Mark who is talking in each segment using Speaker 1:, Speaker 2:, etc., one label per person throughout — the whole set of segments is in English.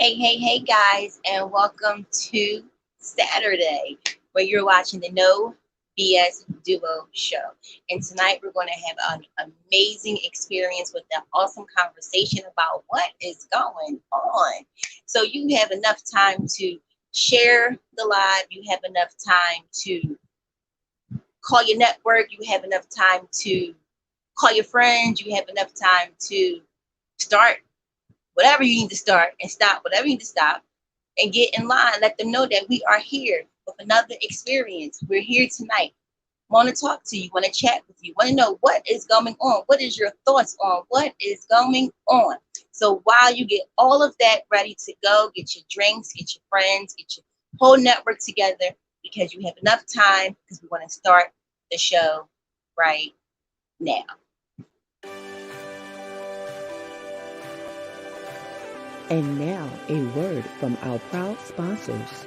Speaker 1: Hey, guys, and welcome to Saturday, where you're watching the No BS Duo show. And tonight we're going to have an amazing experience with an awesome conversation about what is going on. So, you have enough time to share the live, you have enough time to call your network, you have enough time to call your friends, you have enough time to start whatever you need to start and stop whatever you need to stop and get in line. Let them know that we are here with another experience. We're here tonight. Want to talk to you, want to chat with you, want to know what is going on. What is your thoughts on what is going on? So while you get all of that ready to go, get your drinks, get your friends, get your whole network together because you have enough time because we want to start the show right now.
Speaker 2: And now, a word from our proud sponsors.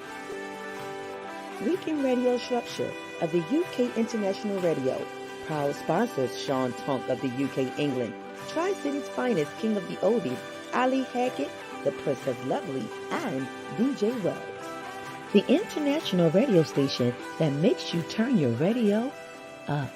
Speaker 2: Weekend Radio Structure of the UK International Radio. Proud sponsors Sean Tonk of the UK England. Tri-City's finest King of the Oldies, Ali Hackett, the Prince of Lovely, and DJ Wells. The international radio station that makes you turn your radio up.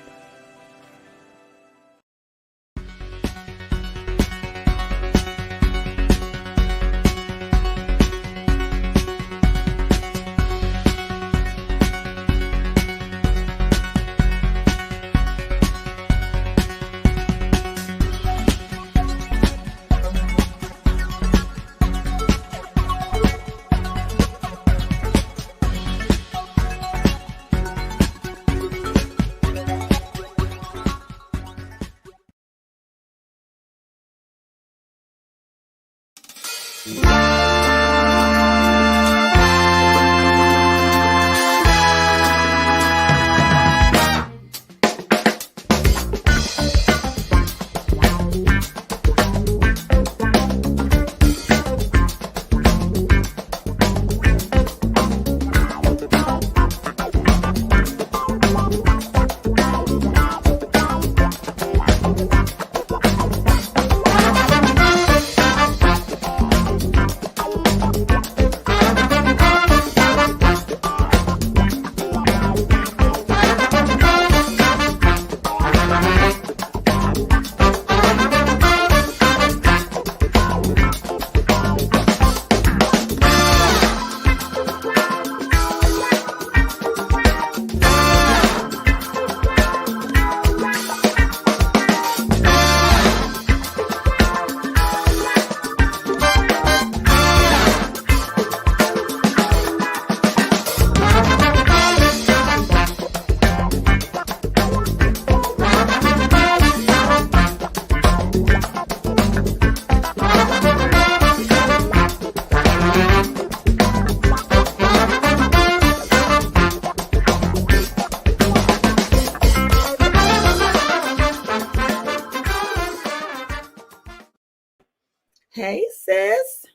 Speaker 2: Hey, sis.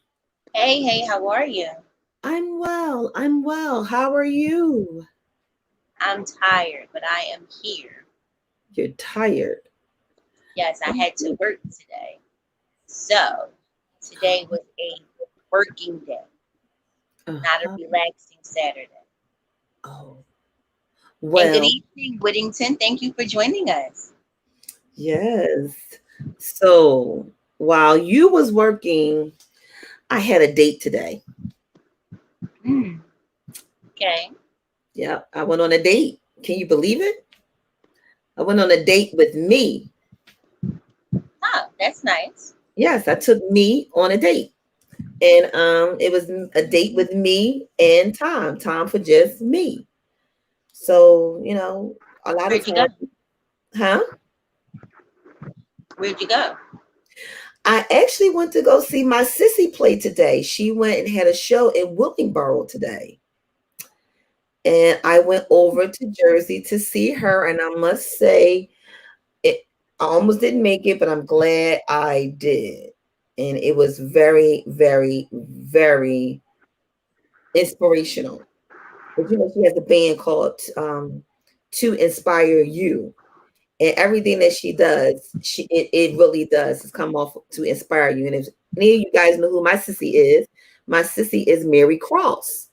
Speaker 1: Hey, how are you?
Speaker 2: I'm well. I'm well. How are you?
Speaker 1: I'm tired, but I am here.
Speaker 2: You're tired.
Speaker 1: Yes, I had to work today. So today was a working day, not a
Speaker 2: Uh-huh.
Speaker 1: relaxing Saturday.
Speaker 2: Oh,
Speaker 1: And good
Speaker 2: well,
Speaker 1: evening, Whittington. Thank you for joining us.
Speaker 2: yes. So while you was working, I had a date today.
Speaker 1: Mm, okay.
Speaker 2: Yeah, I went on a date. Can you believe it? I went on a date with me.
Speaker 1: Oh, that's nice.
Speaker 2: Yes, I took me on a date. And it was a date with me and Tom. Tom for just me. So, a lot of
Speaker 1: Where'd you go?
Speaker 2: times, huh?
Speaker 1: Where'd you go?
Speaker 2: I actually went to go see my sissy play today. She went and had a show in Willingboro today. And I went over to Jersey to see her. And I must say, I almost didn't make it, but I'm glad I did. And it was very, very, very inspirational. But she has a band called To Inspire You. And everything that she does, it really does come off to inspire you. And if any of you guys know who my sissy is, My sissy is Mary Cross.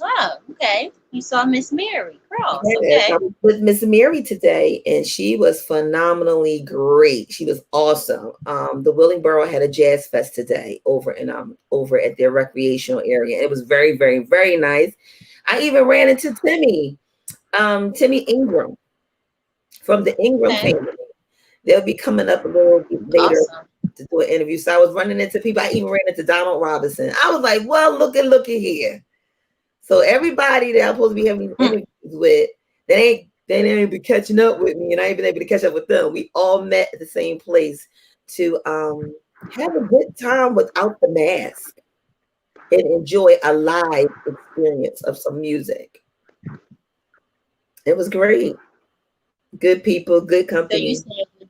Speaker 1: Oh, okay. You saw Miss Mary Cross.
Speaker 2: Yes, I
Speaker 1: Okay.
Speaker 2: was with Miss Mary today, and she was phenomenally great. She was awesome. The Willingboro had a jazz fest today over at their recreational area. It was very, very, very nice. I even ran into Timmy Ingram from the Ingram
Speaker 1: Okay.
Speaker 2: family. They'll be coming up a little bit later
Speaker 1: Awesome.
Speaker 2: to do an interview. So I was running into people. I even ran into Donald Robinson. I was like, well, looky here. So everybody that I'm supposed to be having these
Speaker 1: Hmm.
Speaker 2: interviews with, they didn't be catching up with me, and I ain't been able to catch up with them. We all met at the same place to have a good time without the mask and enjoy a live experience of some music. It was great. Good people, good
Speaker 1: So you
Speaker 2: company.
Speaker 1: said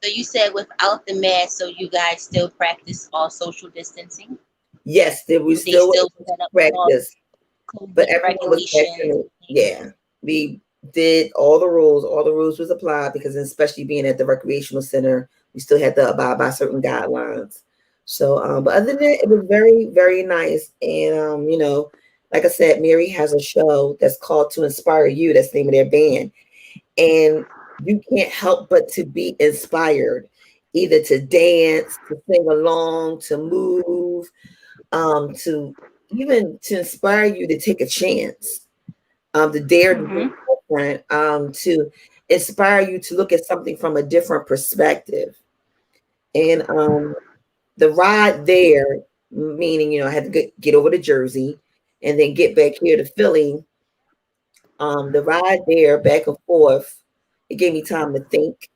Speaker 1: so you said without the mask, so you guys still practice all social distancing?
Speaker 2: Yes, there we
Speaker 1: They
Speaker 2: still were
Speaker 1: still
Speaker 2: able to
Speaker 1: set up all
Speaker 2: practice, but
Speaker 1: COVID
Speaker 2: everyone was
Speaker 1: regulations
Speaker 2: vaccinated.
Speaker 1: and things?
Speaker 2: Yeah, we did all the rules. All the rules was applied because, especially being at the recreational center, we still had to abide by certain guidelines. So, but other than that, it was very, very nice. And like I said, Mary has a show that's called "To Inspire You." That's the name of their band, and you can't help but to be inspired, either to dance, to sing along, to move, to even to inspire you to take a chance, to dare to do
Speaker 1: Mm-hmm.
Speaker 2: different, to inspire you to look at something from a different perspective. And the ride there, meaning I had to get over to Jersey and then get back here to Philly. The ride there back and forth, it gave me time to think,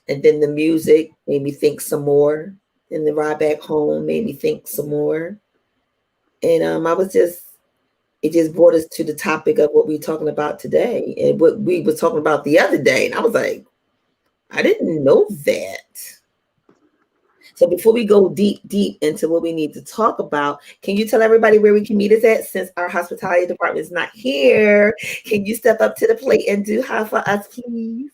Speaker 2: and then the music made me think some more. And the ride back home made me think some more. And I was just it just brought us to the topic of what we're talking about today and what we were talking about the other day. And I was like, I didn't know that. So before we go deep into what we need to talk about, can you tell everybody where we can meet us at since our hospitality department is not here? Can you step up to the plate and do hi for us, please?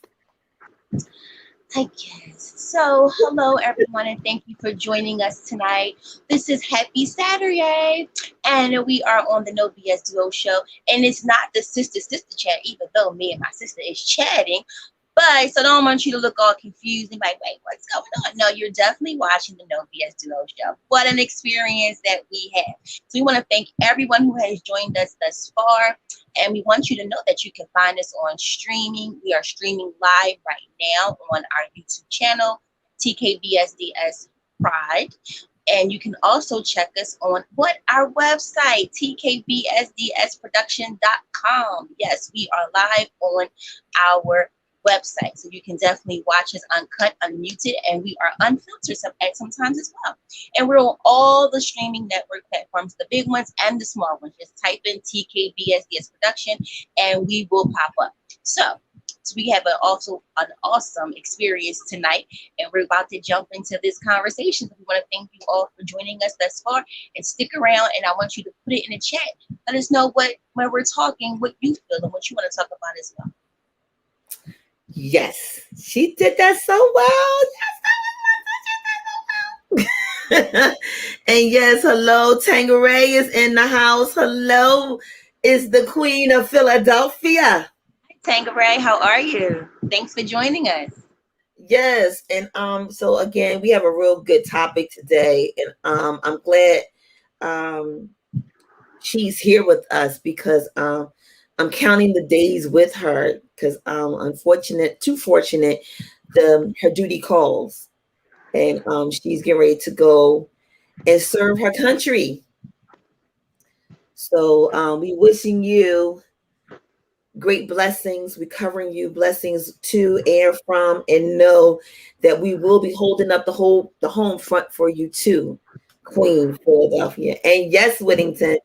Speaker 1: I guess. So, hello everyone, and thank you for joining us tonight. This is Happy Saturday, and we are on the No BS Duo show. And it's not the sister chat, even though me and my sister is chatting. But so don't want you to look all confused and like, wait, what's going on? No, you're definitely watching the No BS Duo show. What an experience that we had. So we want to thank everyone who has joined us thus far. And we want you to know that you can find us on streaming. We are streaming live right now on our YouTube channel, TKBSDS Pride. And you can also check us on our website, tkbsdsproduction.com. Yes, we are live on our website. So you can definitely watch us uncut, unmuted, and we are unfiltered sometimes as well. And we're on all the streaming network platforms, the big ones and the small ones. Just type in TKBSDS Production and we will pop up. So we have also an awesome experience tonight, and we're about to jump into this conversation. We want to thank you all for joining us thus far, and stick around. And I want you to put it in the chat. Let us know when we're talking, what you feel and what you want to talk about as well.
Speaker 2: Yes, she did that so well. And yes, hello, Tangeray is in the house. Hello, is the Queen of Philadelphia.
Speaker 1: Tangeray, how are you? Thanks for joining us.
Speaker 2: Yes, and so again, we have a real good topic today, and I'm glad um she's here with us because I'm counting the days with her because too fortunate, her duty calls, and she's getting ready to go and serve her country. So we wishing you great blessings. We covering you blessings to and from, and know that we will be holding up the home front for you too, Queen Philadelphia. And yes, Whittington,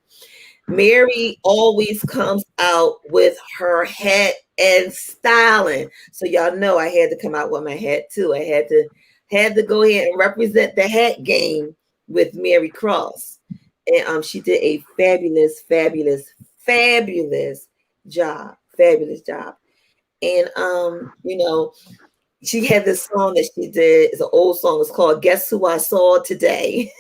Speaker 2: Mary always comes out with her hat and styling. So y'all know I had to come out with my hat too. I had to go ahead and represent the hat game with Mary Cross. And she did a fabulous, fabulous, fabulous job. Fabulous job. And she had this song that she did. It's an old song. It's called "Guess Who I Saw Today,"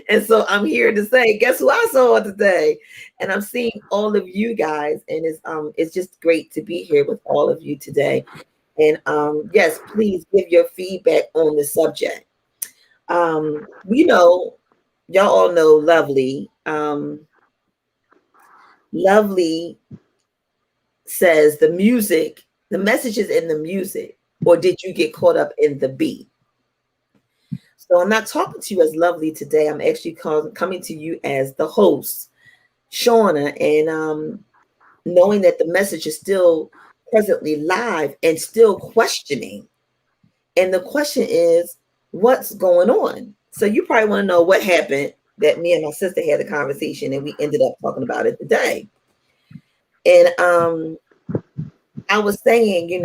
Speaker 2: and so I'm here to say, guess who I saw today? And I'm seeing all of you guys, and it's just great to be here with all of you today. And yes, please give your feedback on the subject. You know, y'all all know Lovely. Lovely says the message is in the music, or did you get caught up in the beat? So I'm not talking to you as Lovely today. I'm actually coming to you as the host, Shauna, and knowing that the message is still presently live and still questioning. And the question is, what's going on? So you probably want to know what happened that me and my sister had a conversation and we ended up talking about it today. And I was saying,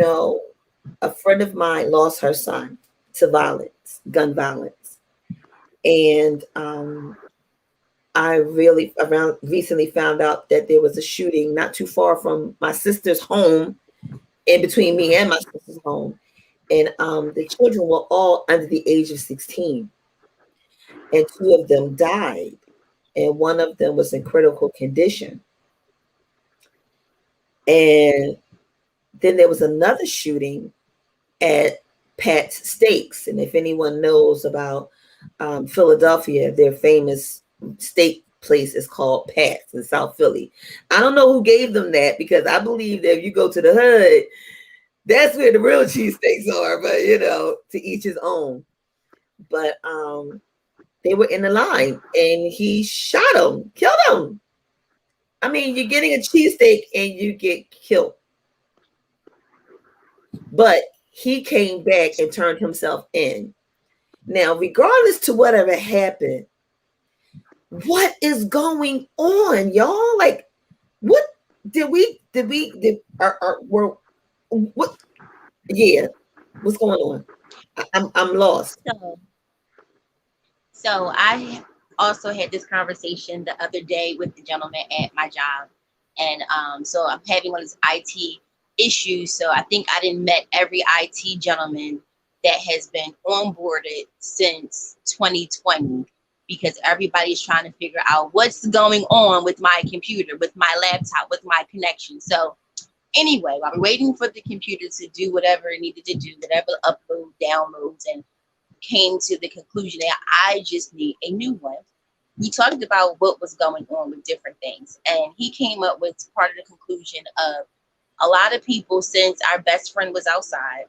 Speaker 2: a friend of mine lost her son to violence, gun violence. And I really around recently found out that there was a shooting not too far from my sister's home, in between me and my sister's home. And the children were all under the age of 16. And two of them died. And one of them was in critical condition. And then there was another shooting at Pat's Steaks. And if anyone knows about Philadelphia, their famous steak place is called Pat's in South Philly. I don't know who gave them that, because I believe that if you go to the hood, that's where the real cheesesteaks are. But to each his own. But they were in the line and he shot him, killed him. I mean, you're getting a cheesesteak and you get killed. But he came back and turned himself in. Now, regardless to whatever happened, what is going on, y'all? Like, what were what? Yeah, what's going on? I'm lost.
Speaker 1: So I also had this conversation the other day with the gentleman at my job, and so I'm having one of these IT issues. So I think I didn't met every IT gentleman that has been onboarded since 2020, because everybody's trying to figure out what's going on with my computer, with my laptop, with my connection. So anyway, while we're waiting for the computer to do whatever it needed to do, whatever upload, downloads, and came to the conclusion that I just need a new one. We talked about what was going on with different things, and he came up with part of the conclusion of a lot of people, since our best friend was outside,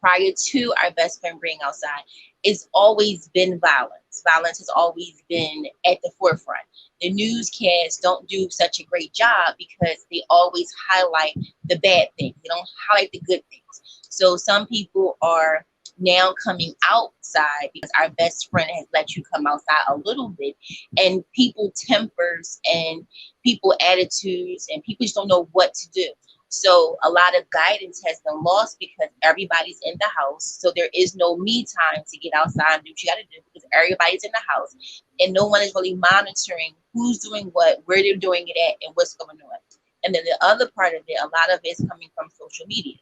Speaker 1: prior to our best friend being outside, it's always been violence. Violence has always been at the forefront. The newscasts don't do such a great job because they always highlight the bad things. They don't highlight the good things. So some people are now coming outside because our best friend has let you come outside a little bit, and people tempers and people attitudes and people just don't know what to do. So a lot of guidance has been lost because everybody's in the house. So there is no me time to get outside and do what you got to do, because everybody's in the house and no one is really monitoring who's doing what, where they're doing it at, and what's going on. And then the other part of it, a lot of it is coming from social media,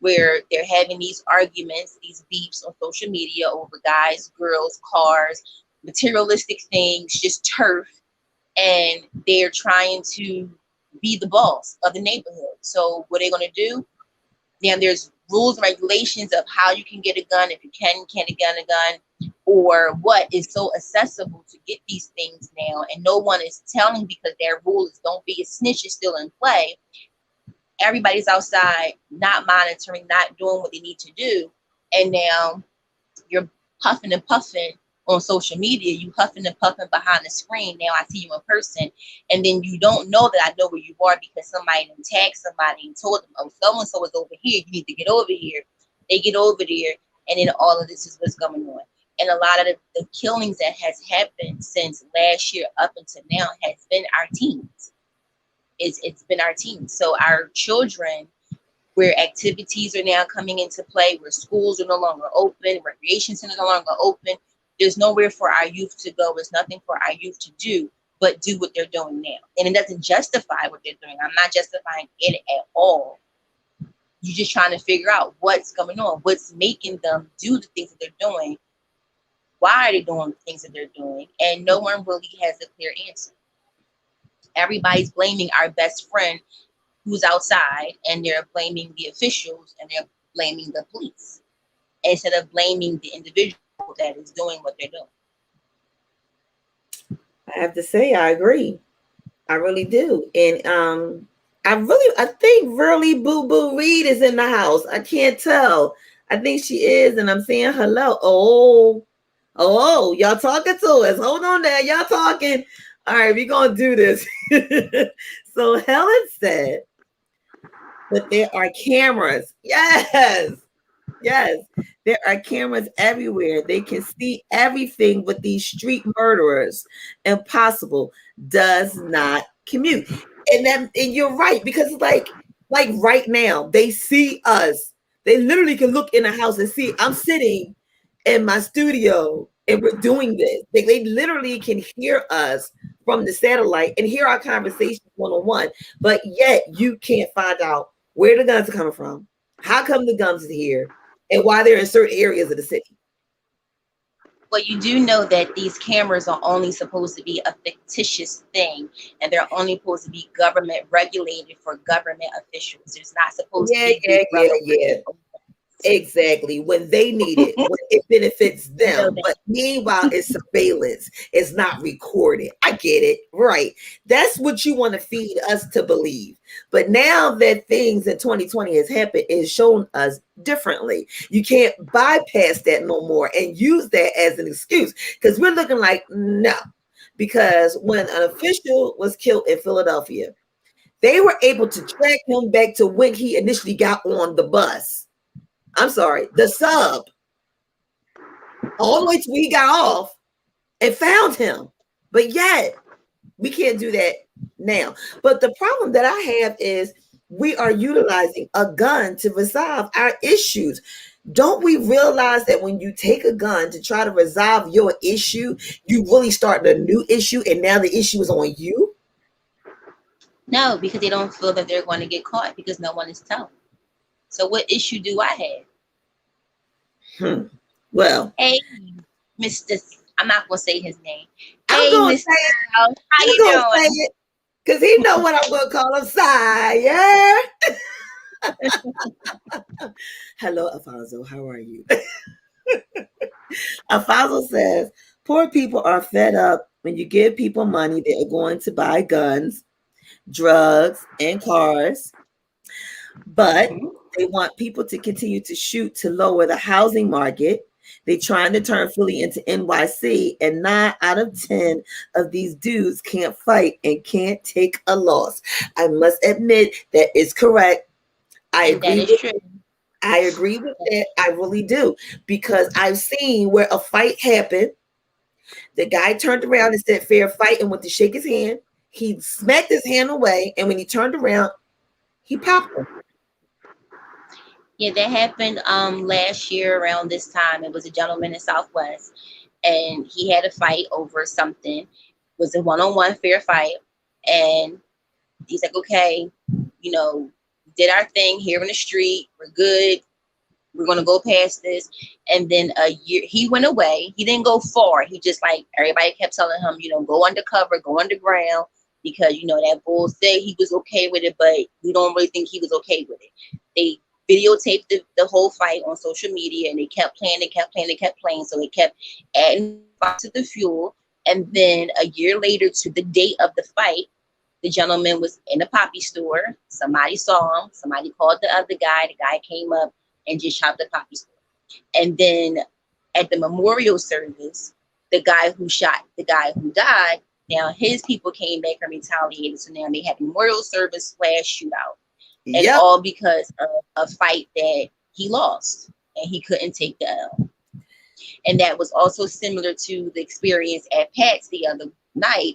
Speaker 1: where they're having these arguments, these beefs on social media over guys, girls, cars, materialistic things, just turf. And they're trying to be the boss of the neighborhood. So what are they going to do? Then there's rules and regulations of how you can get a gun, if you can't get a gun, or what is so accessible to get these things now. And no one is telling, because their rule is don't be a snitch is still in play. Everybody's outside, not monitoring, not doing what they need to do. And now you're huffing and puffing on social media, you huffing and puffing behind the screen. Now I see you in person, and then you don't know that I know where you are because somebody tagged somebody and told them, oh, so and so is over here. You need to get over here. They get over there, and then all of this is what's going on. And a lot of the killings that has happened since last year up until now has been our teens. It's been our teens. So our children, where activities are now coming into play, where schools are no longer open, recreation centers are no longer open. There's nowhere for our youth to go. There's nothing for our youth to do but do what they're doing now. And it doesn't justify what they're doing. I'm not justifying it at all. You're just trying to figure out what's going on, what's making them do the things that they're doing, why are they doing the things that they're doing, and no one really has a clear answer. Everybody's blaming our best friend who's outside, and they're blaming the officials, and they're blaming the police instead of blaming the individual that is doing what they're doing.
Speaker 2: I have to say, I agree. I really do. And I think really Boo Boo Reed is in the house. I can't tell. I think she is, and I'm saying hello. Oh, y'all talking to us. Hold on there. Y'all talking. All right, we're gonna do this. So Helen said, but there are cameras. Yes. Yes, there are cameras everywhere. They can see everything, but these street murderers, impossible, does not commute. And you're right, because like right now, they see us. They literally can look in the house and see I'm sitting in my studio and we're doing this. They literally can hear us from the satellite and hear our conversation one on one, but yet you can't find out where the guns are coming from. How come the guns are here? And why they're in certain areas of the city.
Speaker 1: Well, you do know that these cameras are only supposed to be a fictitious thing, and they're only supposed to be government regulated for government officials. There's not supposed to
Speaker 2: Yeah,
Speaker 1: be
Speaker 2: yeah,
Speaker 1: big
Speaker 2: yeah,
Speaker 1: brother.
Speaker 2: yeah. Exactly. When they need it, when it benefits
Speaker 1: You know
Speaker 2: them.
Speaker 1: that.
Speaker 2: But meanwhile, it's surveillance. It's not recorded. I get it. Right. That's what you want to feed us to believe. But now that things in 2020 has happened, it's shown us differently. You can't bypass that no more and use that as an excuse, because we're looking like no. Because when an official was killed in Philadelphia, they were able to track him back to when he initially got on the bus. I'm sorry, the sub, all the way till he got off and found him. But yet, we can't do that now. But the problem that I have is we are utilizing a gun to resolve our issues. Don't we realize that when you take a gun to try to resolve your issue, you really start a new issue, and now the issue is on you?
Speaker 1: No, because they don't feel that they're going to get caught because no one is telling. So, what issue do I
Speaker 2: Hmm. Well,
Speaker 1: have? Hey, Mister. I'm not gonna say his name.
Speaker 2: I'm
Speaker 1: Hey,
Speaker 2: gonna
Speaker 1: Mister.
Speaker 2: say it.
Speaker 1: How
Speaker 2: I'm
Speaker 1: you
Speaker 2: gonna say
Speaker 1: doing?
Speaker 2: it because he know what I'm gonna call him. Sire. Hello, Alfonso. How are you? Alfonso says, poor people are fed up when you give people money, they are going to buy guns, drugs, and cars, but
Speaker 1: Mhm.
Speaker 2: they want people to continue to shoot to lower the housing market. They're trying to turn Philly into NYC, and 9 out of 10 of these dudes can't fight and can't take a loss. I must admit that is correct. I
Speaker 1: And that
Speaker 2: agree
Speaker 1: is
Speaker 2: with
Speaker 1: true.
Speaker 2: I agree with that. I really do. Because I've seen where a fight happened. The guy turned around and said, fair fight, and went to shake his hand. He smacked his hand away. And when he turned around, he popped him.
Speaker 1: Yeah, that happened last year around this time. It was a gentleman in Southwest, and he had a fight over something. It was a one-on-one fair fight, and he's like, okay, you know, did our thing here in the street. We're good. We're gonna go past this. And then a year he went away. He didn't go far. He just like everybody kept telling him, go undercover, go underground, because that bull said he was okay with it, but we don't really think he was okay with it. They videotaped the whole fight on social media, and they kept playing, they kept playing, they kept playing. So it kept adding to the fuel. And then a year later, to the date of the fight, the gentleman was in a poppy store. Somebody saw him. Somebody called the other guy. The guy came up and just shot the poppy store. And then at the memorial service, the guy who shot the guy who died, now his people came back and retaliated. So now they had memorial service slash shootout. And
Speaker 2: Yep.
Speaker 1: all because of a fight that he lost and he couldn't take the L. And that was also similar to the experience at Pat's the other night.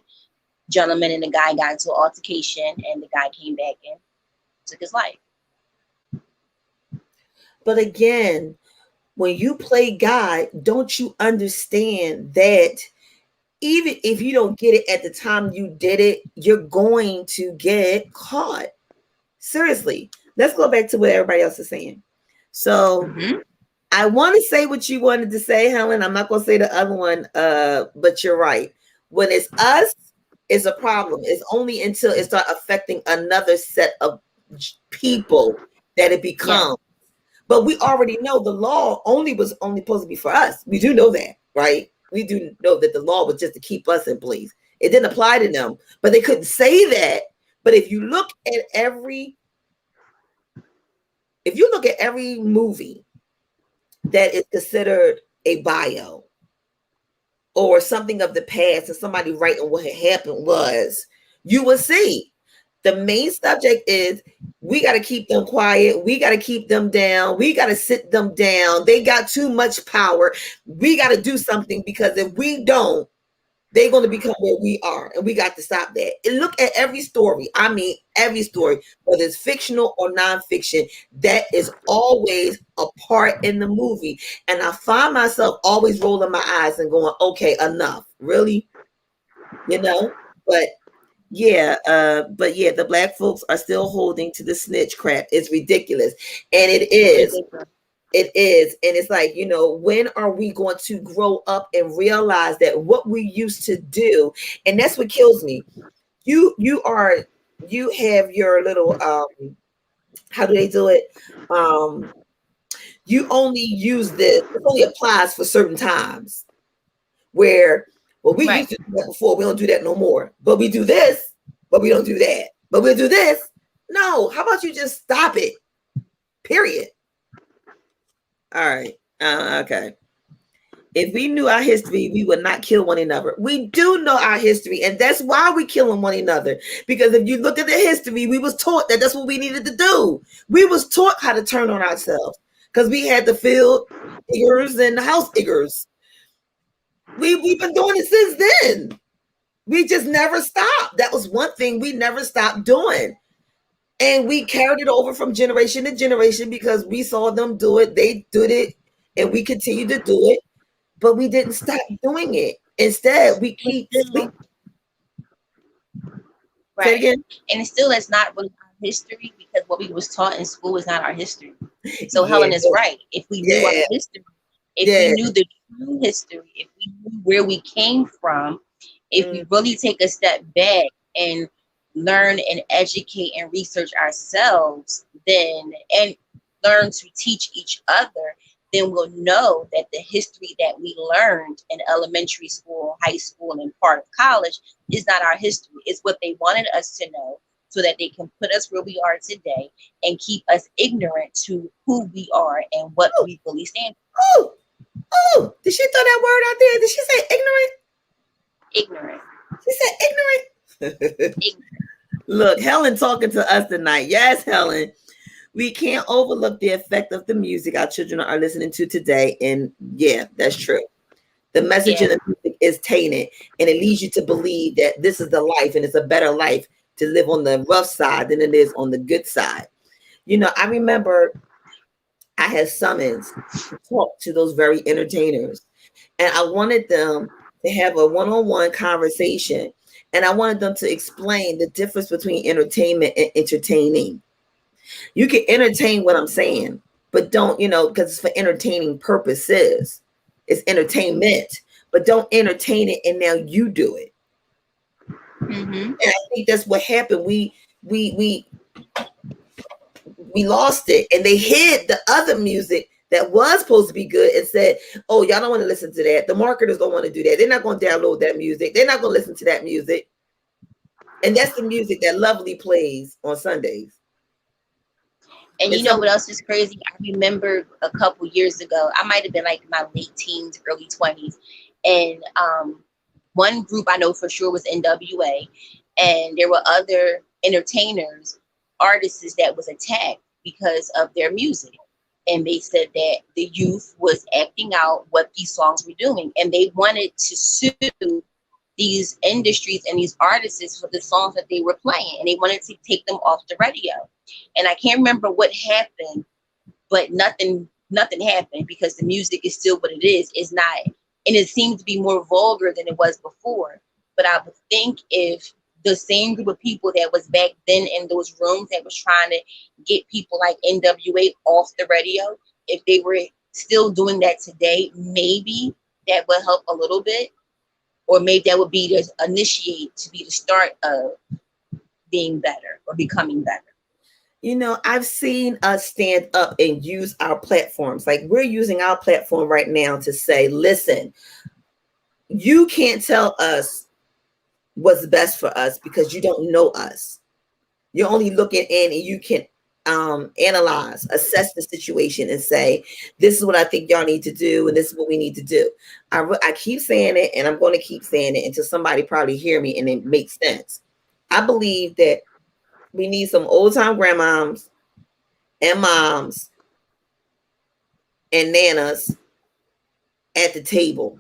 Speaker 1: Gentleman and the guy got into an altercation, and the guy came back and took his life.
Speaker 2: But again, when you play God, don't you understand that even if you don't get it at the time you did it, you're going to get caught? Seriously. let's go back to what everybody else is saying. So
Speaker 1: Mm-hmm.
Speaker 2: I want to say what you wanted to say, Helen. I'm not going to say the other one, but you're right. When it's us, it's a problem. It's only until it starts affecting another set of people that it
Speaker 1: Yeah.
Speaker 2: becomes. But we already know the law was only supposed to be for us. We do know that, right? We do know that the law was just to keep us in place. It didn't apply to them, but they couldn't say that. But if you look at every movie that is considered a bio or something of the past and somebody writing what had happened was, you will see the main subject is we got to keep them quiet. We got to keep them down. We got to sit them down. They got too much power. We got to do something because if we don't, they're going to become where we are, and we got to stop that. And look at every story. I mean, every story, whether it's fictional or nonfiction, that is always a part in the movie. And I find myself always rolling my eyes and going, okay, enough. Really? You know? But yeah, the black folks are still holding to the snitch crap. It's ridiculous. And it
Speaker 1: It's
Speaker 2: is.
Speaker 1: ridiculous.
Speaker 2: It is. And it's like, when are we going to grow up and realize that what we used to do, and that's what kills me. You have your little how do they do it? Um, you only use this, it only applies for certain times where, well, we
Speaker 1: Right.
Speaker 2: used to do that before, we don't do that no more. But we do this, but we don't do that. But we'll do this. No, how about you just stop it? Period. All right. Okay. If we knew our history, we would not kill one another. We do know our history, and that's why we killing one another. Because if you look at the history, we was taught that that's what we needed to do. We was taught how to turn on ourselves because we had the field diggers and the house diggers. We've been doing it since then. We just never stopped. That was one thing we never stopped doing. And we carried it over from generation to generation because we saw them do it. They did it, and we continue to do it, but we didn't stop doing it. Instead, we
Speaker 1: But
Speaker 2: keep
Speaker 1: still,
Speaker 2: say it
Speaker 1: right.
Speaker 2: again.
Speaker 1: And it still is not really our history because what we was taught in school is not our history. So
Speaker 2: Yeah,
Speaker 1: Helen is right. If we knew our
Speaker 2: yeah,
Speaker 1: history, if we
Speaker 2: yeah.
Speaker 1: knew the true history, if we knew where we came from, if
Speaker 2: Mm,
Speaker 1: we really take a step back and learn and educate and research ourselves, then and learn to teach each other, then we'll know that the history that we learned in elementary school, high school, and part of college is not our history. It's what they wanted us to know so that they can put us where we are today and keep us ignorant to who we are and what
Speaker 2: oh,
Speaker 1: we really stand
Speaker 2: oh, oh. Did she throw that word out there? Did she say ignorant?
Speaker 1: for. Ignorant.
Speaker 2: She said ignorant.
Speaker 1: Ignorant.
Speaker 2: Look, Helen talking to us tonight. Yes, Helen. We can't overlook the effect of the music our children are listening to today. And yeah, that's true. The message
Speaker 1: Yeah.
Speaker 2: in the music is tainted, and it leads you to believe that this is the life and it's a better life to live on the rough side than it is on the good side. I remember I had summons to talk to those very entertainers, and I wanted them to have a one-on-one conversation, and I wanted them to explain the difference between entertainment and entertaining. You can entertain what I'm saying, but don't, because it's for entertaining purposes. It's entertainment, but don't entertain it and now you do it.
Speaker 1: Mm-hmm.
Speaker 2: And I think that's what happened. We we lost it, and they hid the other music that was supposed to be good and said, "Oh, y'all don't want to listen to that. The marketers don't want to do that. They're not going to download that music. They're not going to listen to that music." And that's the music that Lovely plays on Sundays.
Speaker 1: And
Speaker 2: And
Speaker 1: you know
Speaker 2: some,
Speaker 1: what else is crazy? I remember a couple years ago, I might have been like in my late teens, early 20s. And one group I know for sure was NWA. And there were other entertainers, artists that was attacked because of their music. And they said that the youth was acting out what these songs were doing. And they wanted to sue these industries and these artists for the songs that they were playing. And they wanted to take them off the radio. And I can't remember what happened, but nothing happened because the music is still what it is. It's not, and it seems to be more vulgar than it was before. But I would think if the same group of people that was back then in those rooms that was trying to get people like NWA off the radio, if they were still doing that today, maybe that would help a little bit, or maybe that would be the initiate to be the start of being better or becoming better.
Speaker 2: I've seen us stand up and use our platforms. Like we're using our platform right now to say, listen, you can't tell us what's best for us because you don't know us. You're only looking in and you can analyze, assess the situation and say, this is what I think y'all need to do. And this is what we need to do. I keep saying it and I'm going to keep saying it until somebody probably hear me and it makes sense. I believe that we need some old time grandmoms and moms and nanas at the table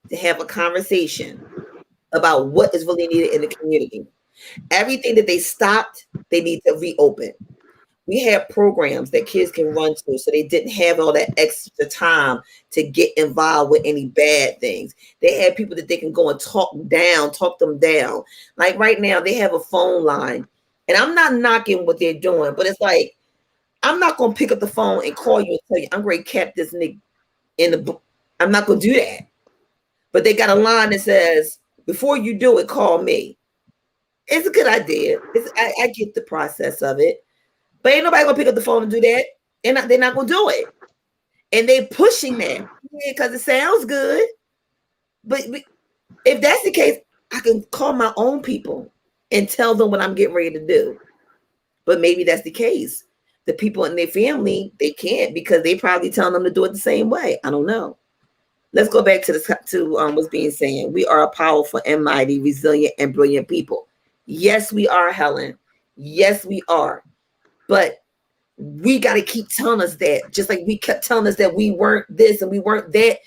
Speaker 2: to have a conversation about what is really needed in the community. Everything that they stopped, they need to reopen. We have programs that kids can run to, so they didn't have all that extra time to get involved with any bad things. They have people that they can go and talk them down. Like right now, they have a phone line, and I'm not knocking what they're doing, but it's like, I'm not going to pick up the phone and call you and tell you, I'm going to cap this nigga in the book. I'm not going to do that. But they got a line that says, before you do it, call me. It's a good idea. I get the process of it. But ain't nobody gonna pick up the phone and do that. They're not gonna do it. And they pushing that because it sounds good. But if that's the case, I can call my own people and tell them what I'm getting ready to do. But maybe that's the case. The people in their family, they can't because they probably telling them to do it the same way. I don't know. Let's go back to what's being said. We are a powerful and mighty, resilient, and brilliant people. Yes, we are, Helen. Yes, we are. But we got to keep telling us that, just like we kept telling us that we weren't this and we weren't that.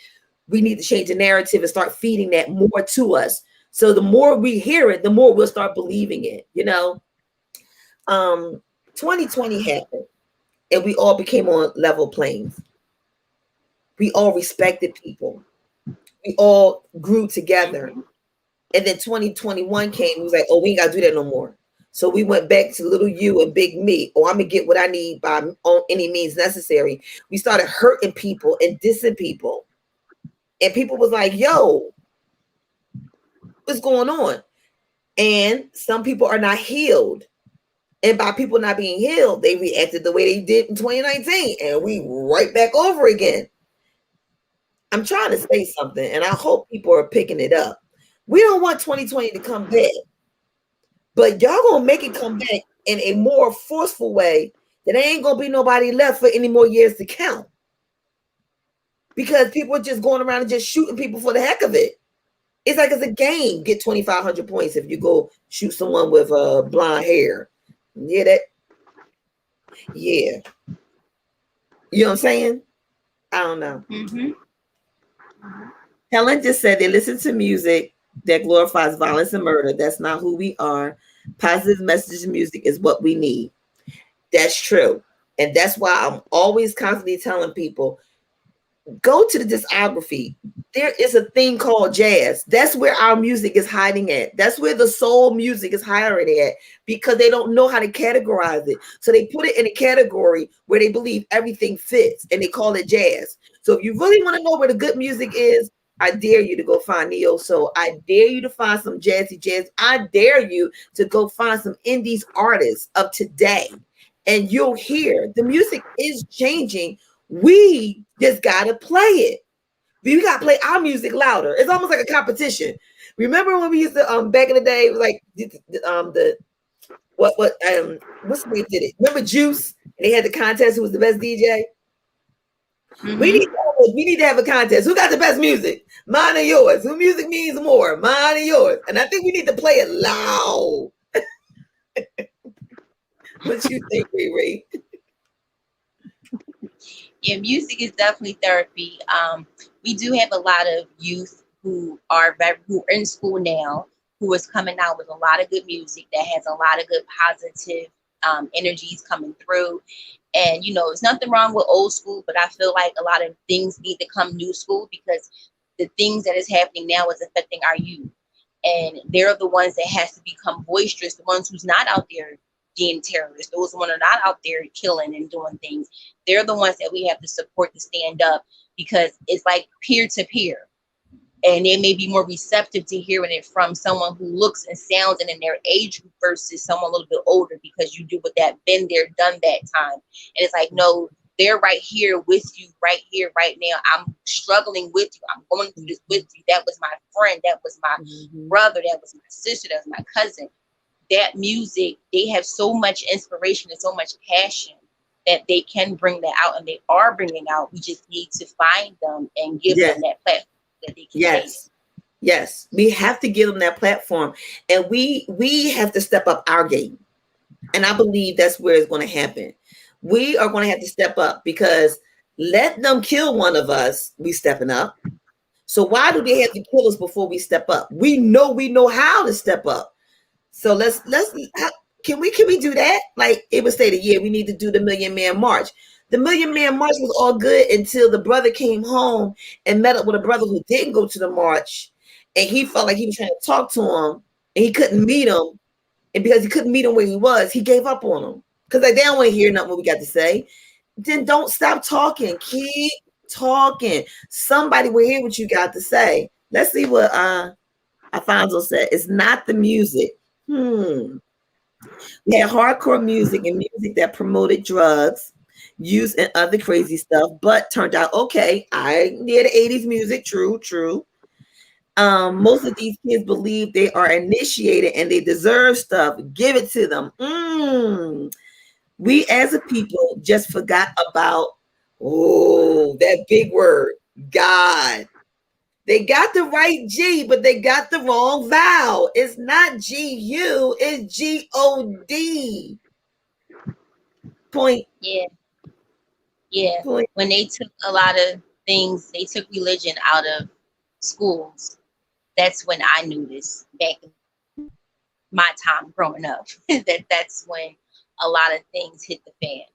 Speaker 2: We need to change the narrative and start feeding that more to us. So the more we hear it, the more we'll start believing it. 2020 happened and we all became on level planes. We all respected people. We all grew together. And then 2021 came. It was like, oh, we ain't got to do that no more. So we went back to little you and big me. Oh, I'm going to get what I need by any means necessary. We started hurting people and dissing people. And people was like, yo, what's going on? And some people are not healed. And by people not being healed, they reacted the way they did in 2019. And we right back over again. I'm trying to say something, and I hope people are picking it up. We don't want 2020 to come back. But y'all gonna make it come back in a more forceful way that ain't gonna be nobody left for any more years to count. Because people are just going around and just shooting people for the heck of it. It's like it's a game. Get 2,500 points if you go shoot someone with blonde hair. Yeah, yeah. You know what I'm saying? I don't know.
Speaker 1: Mm-hmm.
Speaker 2: Helen just said they listen to music that glorifies violence and murder. That's not who we are. Positive message music is what we need. That's true. And that's why I'm always constantly telling people, go to the discography. There is a thing called jazz. That's where our music is hiding at. That's where the soul music is hiding at because they don't know how to categorize it. So they put it in a category where they believe everything fits and they call it jazz. So if you really want to know where the good music is, I dare you to go find neo soul. I dare you to find some jazzy jazz. I dare you to go find some indies artists of today. And you'll hear the music is changing. We just gotta play it. We gotta play our music louder. It's almost like a competition. Remember when we used to back in the day, it was like what's the name did it? Remember Juice? And they had the contest who was the best DJ. Mm-hmm. We need to have a contest. Who got the best music? Mine or yours? Who music means more? Mine or yours? And I think we need to play it loud. What you think, Riri?
Speaker 1: Yeah, music is definitely therapy. We do have a lot of youth who are in school now, who is coming out with a lot of good music that has a lot of good positive energies coming through. And, there's nothing wrong with old school, but I feel like a lot of things need to come new school because the things that is happening now is affecting our youth. and they're the ones that has to become boisterous, the ones who's not out there being terrorists, those ones are not out there killing and doing things. They're the ones that we have to support to stand up, because it's like peer to peer, and they may be more receptive to hearing it from someone who looks and sounds and in their age group versus someone a little bit older, because you do what that been there, done that time. And it's like, no, they're right here with you, right here, right now. I'm struggling with you. I'm going through this with you. That was my friend. That was my brother. That was my sister. That was my cousin. That music, they have so much inspiration and so much passion that they can bring that out, and they are bringing out. We just need to find them and give them that platform that they can say it.
Speaker 2: Yes, we have to give them that platform, and we have to step up our game. And I believe that's where it's going to happen. We are going to have to step up, because let them kill one of us, we stepping up. So why do they have to kill us before we step up? We know how to step up. So let's can we do that? Like it was stated, yeah, we need to do the Million Man March. The Million Man March was all good until the brother came home and met up with a brother who didn't go to the march, and he felt like he was trying to talk to him, and he couldn't meet him, and because he couldn't meet him where he was, he gave up on him, because like, they don't want to hear nothing what we got to say. Then don't stop talking. Keep talking. Somebody will hear what you got to say. Let's see what Alfonso said. It's not the music. We had hardcore music and music that promoted drugs, use, and other crazy stuff, but turned out okay. I near the 80s music. True. Most of these kids believe they are initiated and they deserve stuff. Give it to them. We as a people just forgot about that big word, God. They got the right G, but they got the wrong vowel. It's not G-U, it's G-O-D. Point.
Speaker 1: Yeah. Point. When they took a lot of things, they took religion out of schools. That's when I knew this, back in my time growing up. that's when a lot of things hit the fan.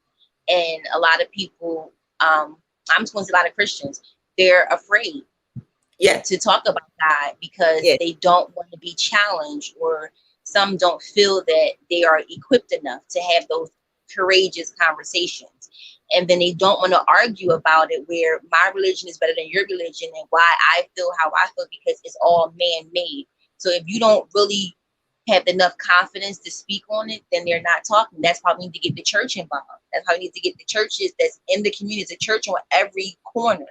Speaker 1: And a lot of people, I'm just going to say a lot of Christians, they're afraid to talk about God, because they don't want to be challenged, or some don't feel that they are equipped enough to have those courageous conversations. And then they don't want to argue about it, where my religion is better than your religion and why I feel how I feel, because it's all man-made. So if you don't really have enough confidence to speak on it, then they're not talking. That's why we need to get the church involved. That's how we need to get the churches that's in the community. There's a church on every corner.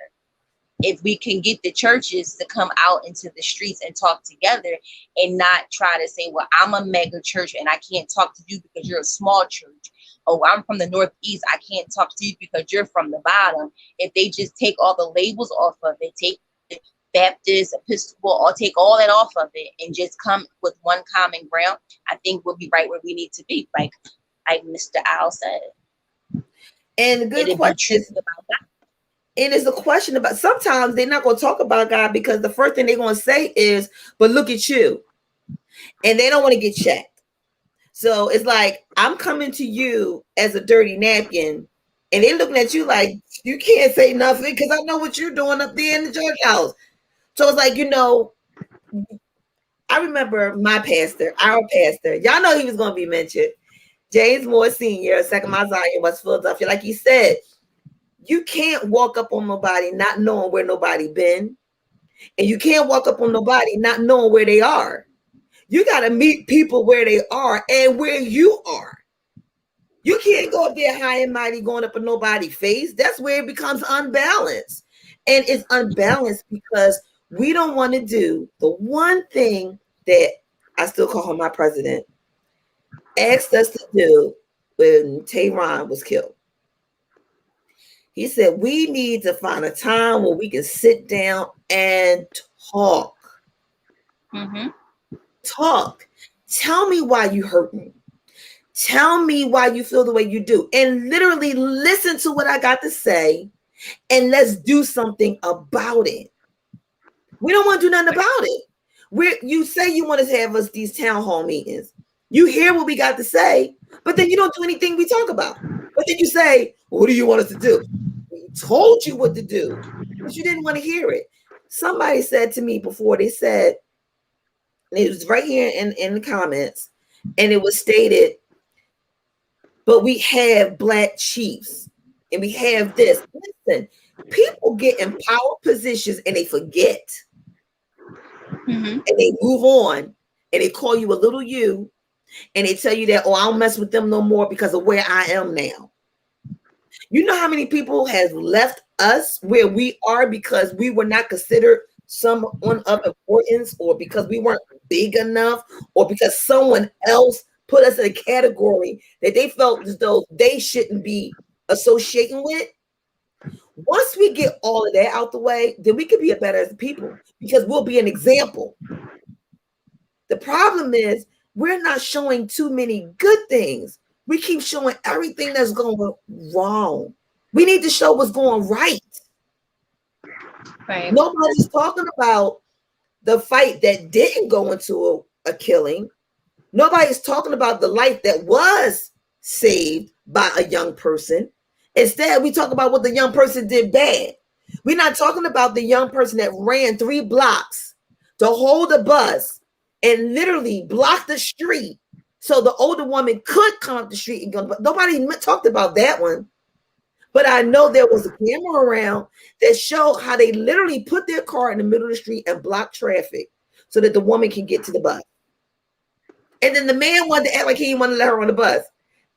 Speaker 1: If we can get the churches to come out into the streets and talk together, and not try to say, well, I'm a mega church and I can't talk to you because you're a small church. Oh, I'm from the Northeast, I can't talk to you because you're from the bottom. If they just take all the labels off of it, take Baptist, Episcopal, or take all that off of it and just come with one common ground, I think we'll be right where we need to be, like Mr. Al said.
Speaker 2: And the good question is about that. And it's a question about, sometimes they're not going to talk about God, because the first thing they're going to say is, but look at you. And they don't want to get checked. So it's like, I'm coming to you as a dirty napkin, and they're looking at you like, you can't say nothing because I know what you're doing up there in the church house. So it's like, I remember our pastor, y'all know he was going to be mentioned, James Moore Sr., Second Mount Zion, West Philadelphia. Like he said, you can't walk up on nobody not knowing where nobody been. And you can't walk up on nobody not knowing where they are. You got to meet people where they are and where you are. You can't go up there high and mighty going up in nobody's face. That's where it becomes unbalanced. And it's unbalanced because we don't want to do the one thing that I still call him my president asked us to do when Tehran was killed. He said, we need to find a time where we can sit down and talk. Talk. Tell me why you hurt me. Tell me why you feel the way you do. And literally listen to what I got to say, and let's do something about it. We don't want to do nothing about it. You say you want to have us these town hall meetings. You hear what we got to say, but then you don't do anything we talk about. But then you say, well, what do you want us to do? We told you what to do, but you didn't want to hear it. Somebody said to me before, they said, And it was right here in the comments, and it was stated, but we have black chiefs and we have this. Listen, people get in power positions and they forget and they move on and they call you a little you and they tell you that, oh, I don't mess with them no more because of where I am now. You know how many people have left us where we are because we were not considered someone of importance, or because we weren't big enough, or because someone else put us in a category that they felt as though they shouldn't be associating with. Once we get all of that out the way, then we can be a better as people because we'll be an example. The problem is we're not showing too many good things. We keep showing everything that's going wrong. We need to show what's going right.
Speaker 1: Right.
Speaker 2: Nobody's talking about the fight that didn't go into a killing. Nobody's talking about the life that was saved by a young person. Instead, we talk about what the young person did bad. We're not talking about the young person that ran 3 blocks to hold a bus and literally block the street so the older woman could come up the street and go. But nobody talked about that one. But I know there was a camera around that showed how they literally put their car in the middle of the street and block traffic so that the woman can get to the bus. And then the man wanted to act like he didn't want to let her on the bus.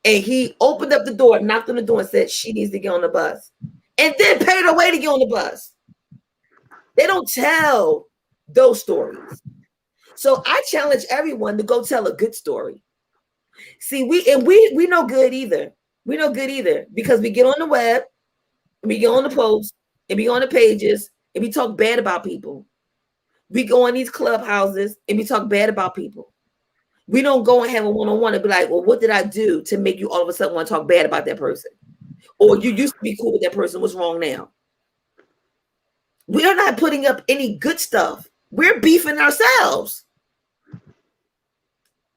Speaker 2: And he opened up the door, knocked on the door, and said she needs to get on the bus. And then paid her way to get on the bus. They don't tell those stories. So I challenge everyone to go tell a good story. See, we no good either. We no good either because we get on the web, and we get on the posts, and we go on the pages, and we talk bad about people. We go on these clubhouses, and we talk bad about people. We don't go and have a one-on-one and be like, well, what did I do to make you all of a sudden want to talk bad about that person? Or you used to be cool with that person. What's wrong now? We are not putting up any good stuff. We're beefing ourselves.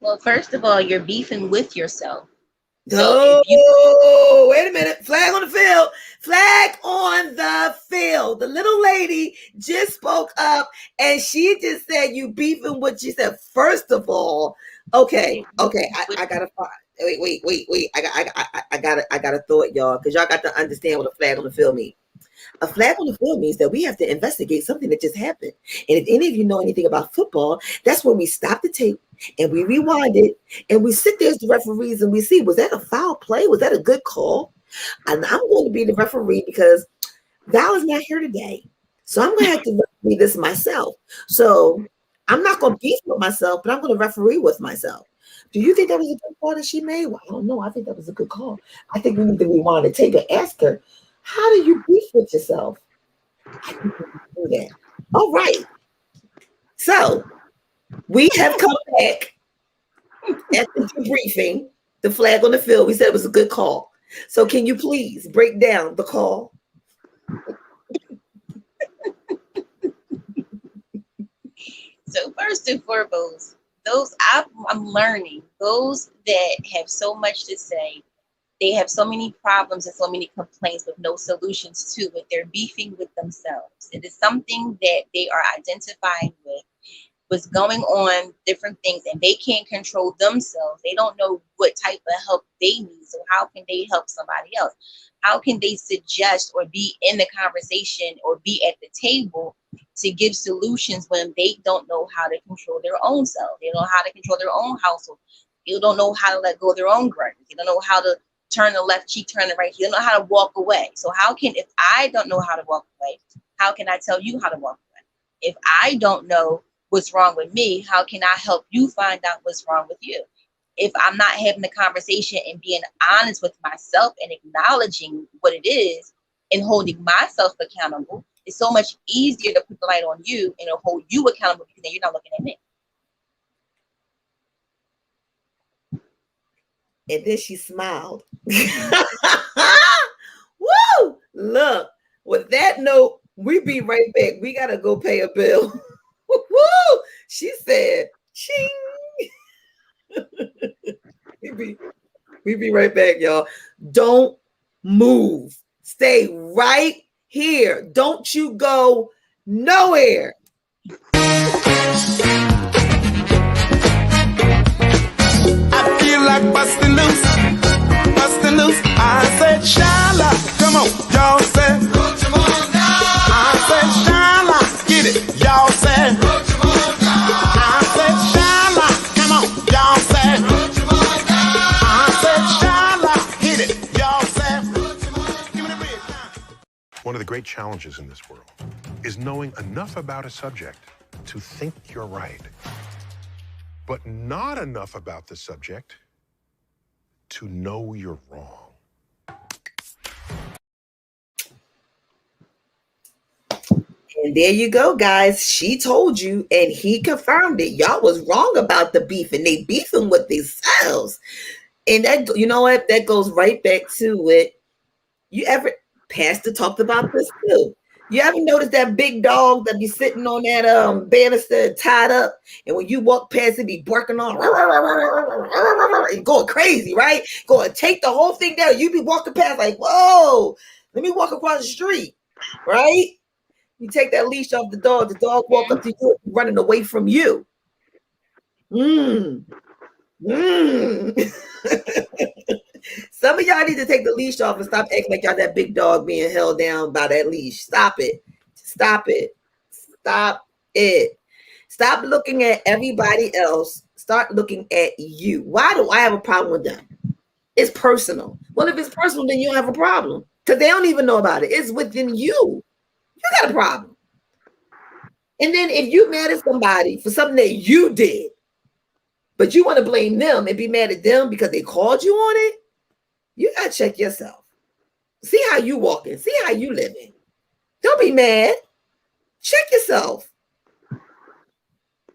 Speaker 1: Well, first of all, you're beefing with yourself.
Speaker 2: So wait a minute. Flag on the field. Flag on the field. The little lady just spoke up and she just said you beefing with you. Said, first of all, okay. I gotta find. Wait. I gotta throw it, y'all, because y'all got to understand what a flag on the field means. A flag on the field means that we have to investigate something that just happened. And if any of you know anything about football, that's when we stop the tape and we rewind it and we sit there as the referees and we see, was that a foul play? Was that a good call? And I'm going to be the referee because Val is not here today. So I'm going to have to referee this myself. So I'm not going to beef with myself, but I'm going to referee with myself. Do you think that was a good call that she made? Well, I don't know. I think that was a good call. I think we need to rewind the tape and ask her, how do you beef with yourself? I think we can do that. All right. So we have come back at the debriefing, the flag on the field. We said it was a good call. So can you please break down the call?
Speaker 1: So first and foremost, I'm learning, those that have so much to say, they have so many problems and so many complaints with no solutions to it. They're beefing with themselves. It is something that they are identifying with, what's going on, different things, and they can't control themselves. They don't know what type of help they need. So how can they help somebody else? How can they suggest or be in the conversation or be at the table to give solutions when they don't know how to control their own self? They don't know how to control their own household. They don't know how to let go of their own grudges. They don't know how to turn the left cheek, turn the right cheek. They don't know how to walk away. So if I don't know how to walk away, how can I tell you how to walk away? If I don't know what's wrong with me, how can I help you find out what's wrong with you? If I'm not having the conversation and being honest with myself and acknowledging what it is and holding myself accountable, it's so much easier to put the light on you and to hold you accountable because then you're not looking at me.
Speaker 2: And then she smiled. Woo! Look, with that note, we be right back. We gotta go pay a bill. Woo! She said, ching. we be right back, y'all. Don't move. Stay right here. Don't you go nowhere.
Speaker 3: the great challenges in this world is knowing enough about a subject to think you're right, but not enough about the subject to know you're wrong.
Speaker 2: And there you go, guys. She told you, and he confirmed it. Y'all was wrong about the beef, and they beefing with themselves. And that, you know what? That goes right back to it. You ever, Pastor talked about this too. You ever notice that big dog that be sitting on that banister tied up, and when you walk past it, be barking on and going crazy, right? Going to take the whole thing down. You be walking past like, whoa, let me walk across the street, right? You take that leash off the dog walk up to you, running away from you. Mm. Mm. Some of y'all need to take the leash off and stop acting like y'all that big dog being held down by that leash. Stop it. Stop it. Stop it. Stop looking at everybody else. Start looking at you. Why do I have a problem with them? It's personal. Well, if it's personal, then you don't have a problem because they don't even know about it. It's within you. You got a problem. And then if you mad at somebody for something that you did, but you want to blame them and be mad at them because they called you on it, you got to check yourself. See how you walking. See how you living. Don't be mad. Check yourself.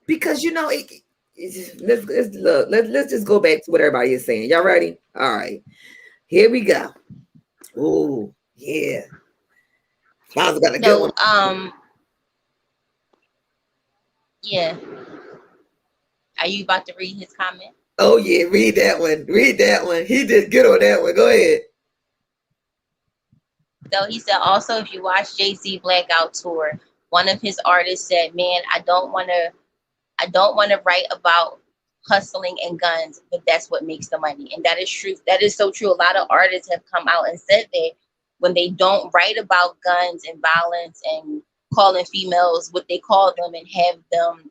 Speaker 2: Because, you know, let's just go back to what everybody is saying. Y'all ready? All right. Here we go. Oh, yeah. Father got a good one.
Speaker 1: Yeah. Are you about to read his comment?
Speaker 2: Oh, yeah. Read that one. Read that one. He did good on that one. Go ahead.
Speaker 1: So he said, also, if you watch Jay-Z Blackout Tour, one of his artists said, man, I don't want to write about hustling and guns, but that's what makes the money. And that is true. That is so true. A lot of artists have come out and said that when they don't write about guns and violence and calling females what they call them and have them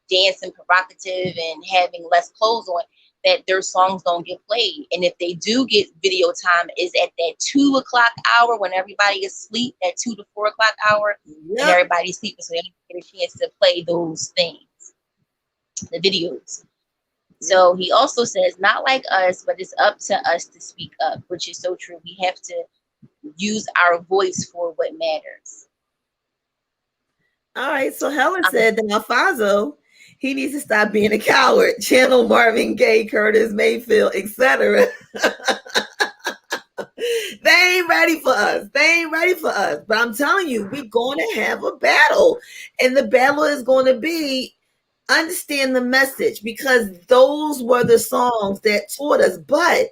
Speaker 1: dancing provocative and having less clothes on, that their songs don't get played. And if they do get video time, is at that 2 o'clock hour when everybody is asleep, that 2 to 4 o'clock hour, and everybody's sleeping, so they don't get a chance to play those things, the videos. So he also says, not like us, but it's up to us to speak up, which is so true. We have to use our voice for what matters.
Speaker 2: All right. So Helen said that Alfonso, he needs to stop being a coward. Channel Marvin Gaye, Curtis Mayfield, etc. They ain't ready for us. They ain't ready for us. But I'm telling you, we're going to have a battle. And the battle is going to be understand the message, because those were the songs that taught us. But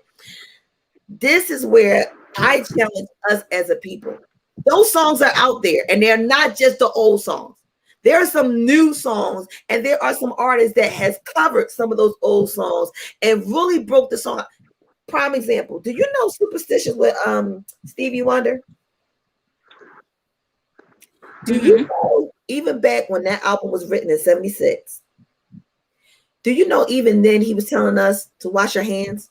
Speaker 2: this is where I challenge us as a people. Those songs are out there, and they're not just the old songs. There are some new songs, and there are some artists that has covered some of those old songs and really broke the song. Prime example. Do you know Superstitious with Stevie Wonder? Do you know, even back when that album was written in 76, do you know even then he was telling us to wash our hands?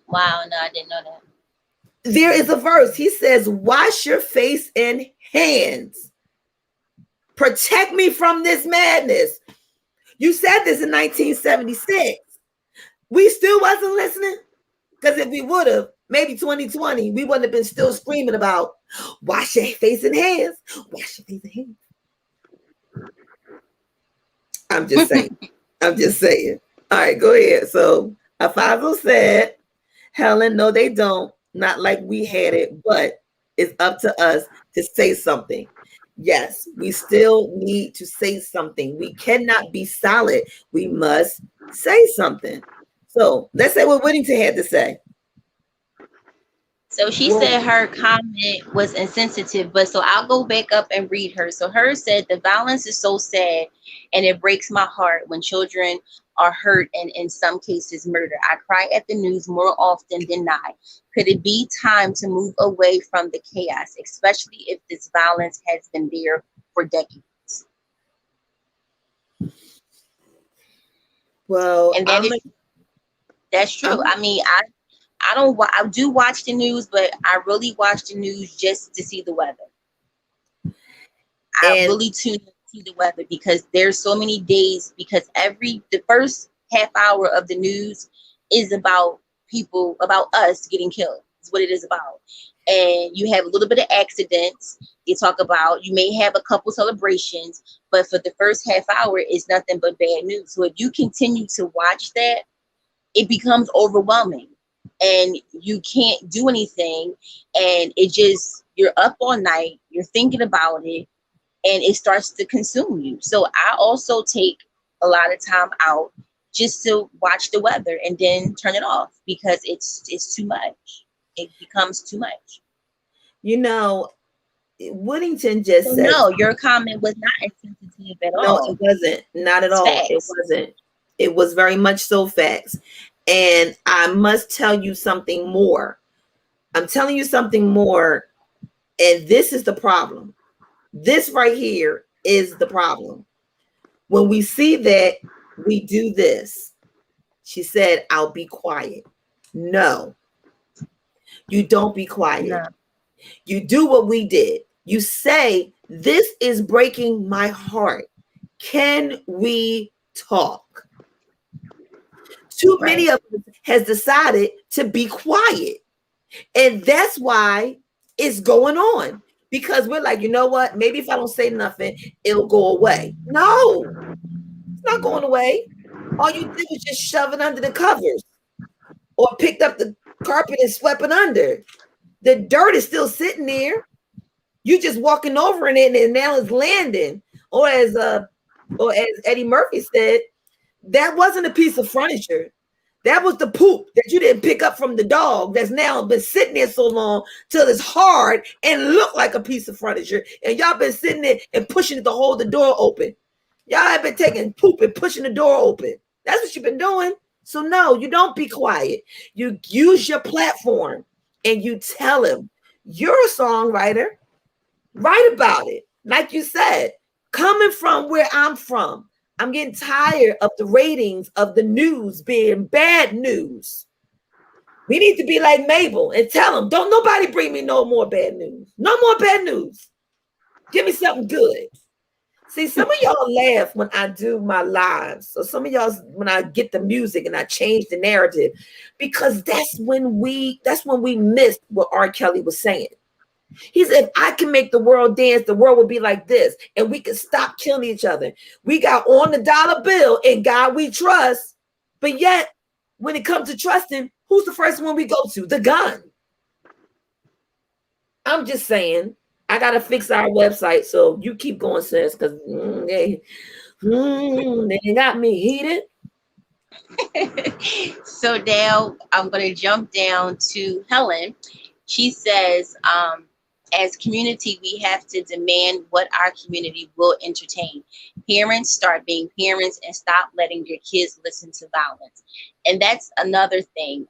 Speaker 1: Wow, no, I didn't know that.
Speaker 2: There is a verse. He says, wash your face and hands. Protect me from this madness. You said this in 1976. We still wasn't listening. Because if we would have, maybe 2020, we wouldn't have been still screaming about wash your face and hands. Wash your face and hands. I'm just saying. I'm just saying. All right, go ahead. So Alfonso said, Helen, no, they don't. Not like we had it, but it's up to us to say something. Yes, we still need to say something. We cannot be silent. We must say something. So let's say what Whittington had to say.
Speaker 1: So she said her comment was insensitive, but so I'll go back up and read her. So hers said, the violence is so sad and it breaks my heart when children are hurt and in some cases murdered. I cry at the news more often than not. Could it be time to move away from the chaos, especially if this violence has been there for decades?
Speaker 2: Well,
Speaker 1: and that's true. I mean, I do watch the news, but I really watch the news just to see the weather. I
Speaker 2: And
Speaker 1: really tune in to see the weather because there's so many days, because the first half hour of the news is about people, about us getting killed. It's what it is about. And you have a little bit of accidents. You talk about, you may have a couple celebrations, but for the first half hour, it's nothing but bad news. So if you continue to watch that, it becomes overwhelming and you can't do anything. And it just, you're up all night, you're thinking about it, and it starts to consume you. So I also take a lot of time out just to watch the weather and then turn it off because it's too much. It becomes too much.
Speaker 2: you know, Woodington just
Speaker 1: So
Speaker 2: said,
Speaker 1: no, your comment was not insensitive at
Speaker 2: no, it
Speaker 1: all.
Speaker 2: wasn't. Not at
Speaker 1: It's
Speaker 2: all. It
Speaker 1: facts.
Speaker 2: wasn't. It was very much so facts. And I must tell you something more. I'm telling you something more. And this is the problem. This right here is the problem. When we see that, we do this. She said, I'll be quiet. No, you don't be quiet.
Speaker 1: No.
Speaker 2: You do what we did. You say, this is breaking my heart. Can we talk? Too many of us has decided to be quiet. And that's why it's going on. Because we're like, you know what? Maybe if I don't say nothing, it'll go away. No, it's not going away. All you did was just shove it under the covers or picked up the carpet and swept it under. The dirt is still sitting there. You just walking over in it and now it's landing. Or as Eddie Murphy said, that wasn't a piece of furniture. That was the poop that you didn't pick up from the dog that's now been sitting there so long till it's hard and look like a piece of furniture. And y'all been sitting there and pushing it to hold the door open. Y'all have been taking poop and pushing the door open. That's what you've been doing. So no, you don't be quiet. You use your platform and you tell him, you're a songwriter. Write about it. Like you said, coming from where I'm from, I'm getting tired of the ratings of the news being bad news. We need to be like Mabel and tell them, don't nobody bring me no more bad news. No more bad news. Give me something good. See, some of y'all laugh when I do my lives. So some of y'all, when I get the music and I change the narrative, because that's when we missed what R. Kelly was saying. He said, if I can make the world dance, the world would be like this. And we can stop killing each other. We got on the dollar bill and God we trust. But yet, when it comes to trusting, who's the first one we go to? The gun. I'm just saying, I got to fix our website. So you keep going, sis, because they got me heated.
Speaker 1: So now I'm going to jump down to Helen. She says, as community, we have to demand what our community will entertain. Parents, start being parents and stop letting your kids listen to violence. And that's another thing.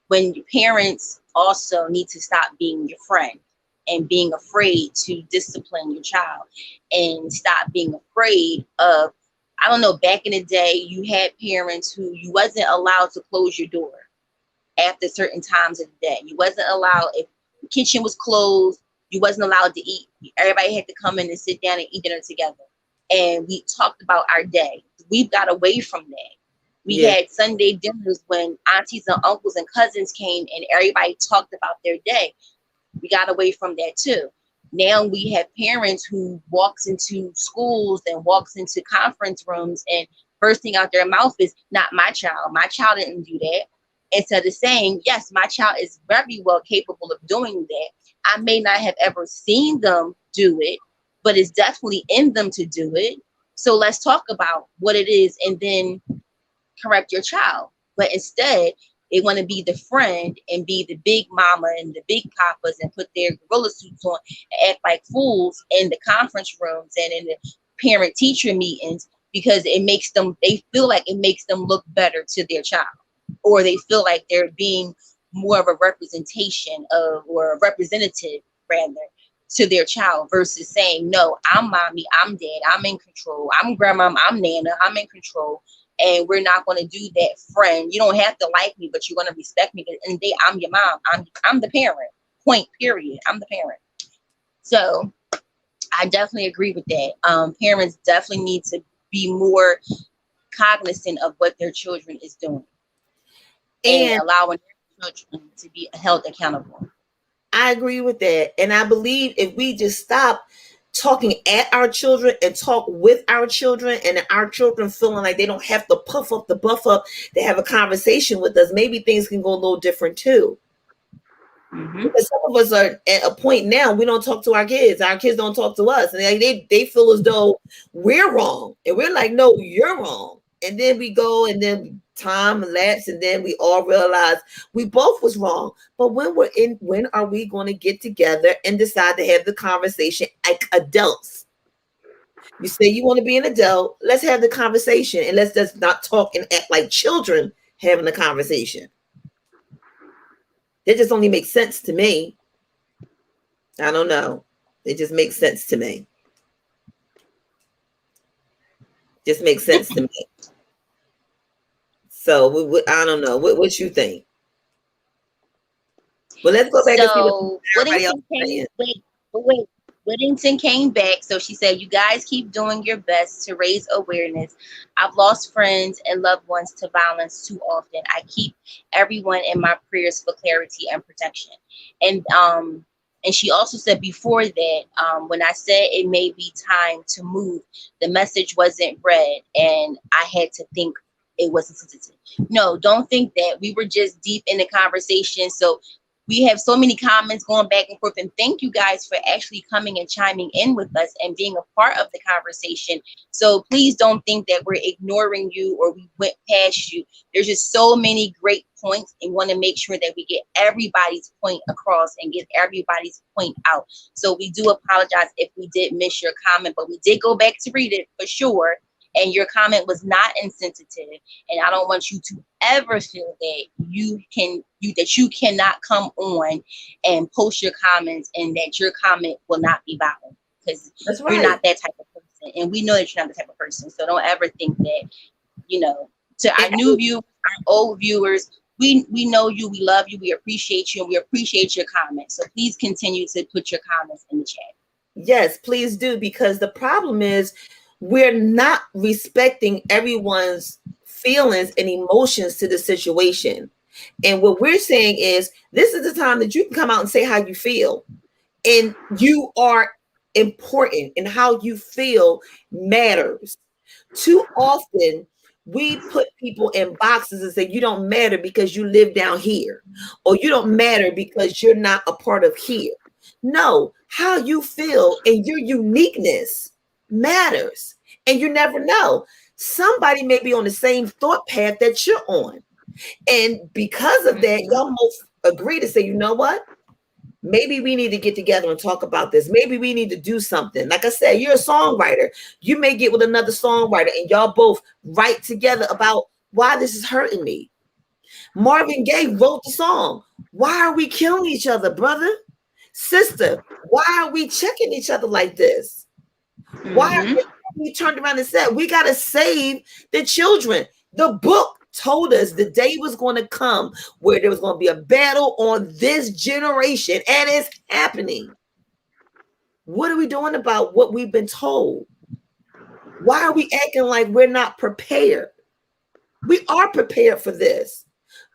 Speaker 1: When your parents also need to stop being your friend and being afraid to discipline your child and stop being afraid of, I don't know, back in the day, you had parents who you wasn't allowed to close your door after certain times of the day. You wasn't allowed, if the kitchen was closed, you wasn't allowed to eat. Everybody had to come in and sit down and eat dinner together. And we talked about our day. We've got away from that. We had Sunday dinners when aunties and uncles and cousins came and everybody talked about their day. We got away from that too. Now we have parents who walks into schools and walks into conference rooms and first thing out their mouth is, not my child. My child didn't do that. Instead of saying, yes, my child is very well capable of doing that. I may not have ever seen them do it, but it's definitely in them to do it. So let's talk about what it is and then correct your child. But instead, they want to be the friend and be the big mama and the big papas and put their gorilla suits on and act like fools in the conference rooms and in the parent teacher meetings because it makes them, they feel like it makes them look better to their child, or they feel like they're being more of a representation of, or a representative rather, to their child versus saying, no, I'm mommy, I'm dad, I'm in control, I'm grandma, I'm nana, I'm in control. and we're not going to do that friend. You don't have to like me, but you're going to respect me. And I'm your mom. I'm the parent. Point. Period. I'm the parent. So I definitely agree with that. Parents definitely need to be more cognizant of what their children is doing and allowing their children to be held accountable.
Speaker 2: I agree with that. And I believe if we just stop talking at our children and talk with our children, and our children feeling like they don't have to puff up the buff up to have a conversation with us, maybe things can go a little different too. Because some of us are at a point now, we don't talk to our kids. Our kids don't talk to us. And they feel as though we're wrong. And we're like, no, you're wrong. And then we go, and then time elapses, and then we all realize we both was wrong. But when are we going to get together and decide to have the conversation like adults? You say you want to be an adult, let's have the conversation, and let's just not talk and act like children having a conversation. It just only makes sense to me. I don't know. It just makes sense to me. Just makes sense to me. So I don't know. What you think? Well, let's go back and see what everybody else is saying.
Speaker 1: Wait. Whittington came back. So she said, you guys keep doing your best to raise awareness. I've lost friends and loved ones to violence too often. I keep everyone in my prayers for clarity and protection. And she also said before that, when I said it may be time to move, the message wasn't read, and I had to think it wasn't sensitive. No, don't think that. We were just deep in the conversation. So we have so many comments going back and forth, and thank you guys for actually coming and chiming in with us and being a part of the conversation. So please don't think that we're ignoring you or we went past you. There's just so many great points, and want to make sure that we get everybody's point across and get everybody's point out. So we do apologize if we did miss your comment, but we did go back to read it for sure. And your comment was not insensitive, and I don't want you to ever feel that you cannot come on and post your comments and that your comment will not be valid, because you're not that type of person, and we know that you're not the type of person. So don't ever think that, to our new viewers, our old viewers, we know you, we love you, we appreciate you, and we appreciate your comments. So please continue to put your comments in the chat.
Speaker 2: Yes, please do, because the problem is we're not respecting everyone's feelings and emotions to the situation. And what we're saying is, this is the time that you can come out and say how you feel. And you are important, and how you feel matters. Too often, we put people in boxes and say, you don't matter because you live down here, or you don't matter because you're not a part of here. No, how you feel and your uniqueness matters. And you never know. Somebody may be on the same thought path that you're on. And because of that, y'all most agree to say, you know what? Maybe we need to get together and talk about this. Maybe we need to do something. Like I said, you're a songwriter. You may get with another songwriter and y'all both write together about why this is hurting me. Marvin Gaye wrote the song. Why are we killing each other, brother? Sister, why are we checking each other like this? Why are we turned around and said, we got to save the children? The book told us the day was going to come where there was going to be a battle on this generation, and it's happening. What are we doing about what we've been told? Why are we acting like we're not prepared? We are prepared for this,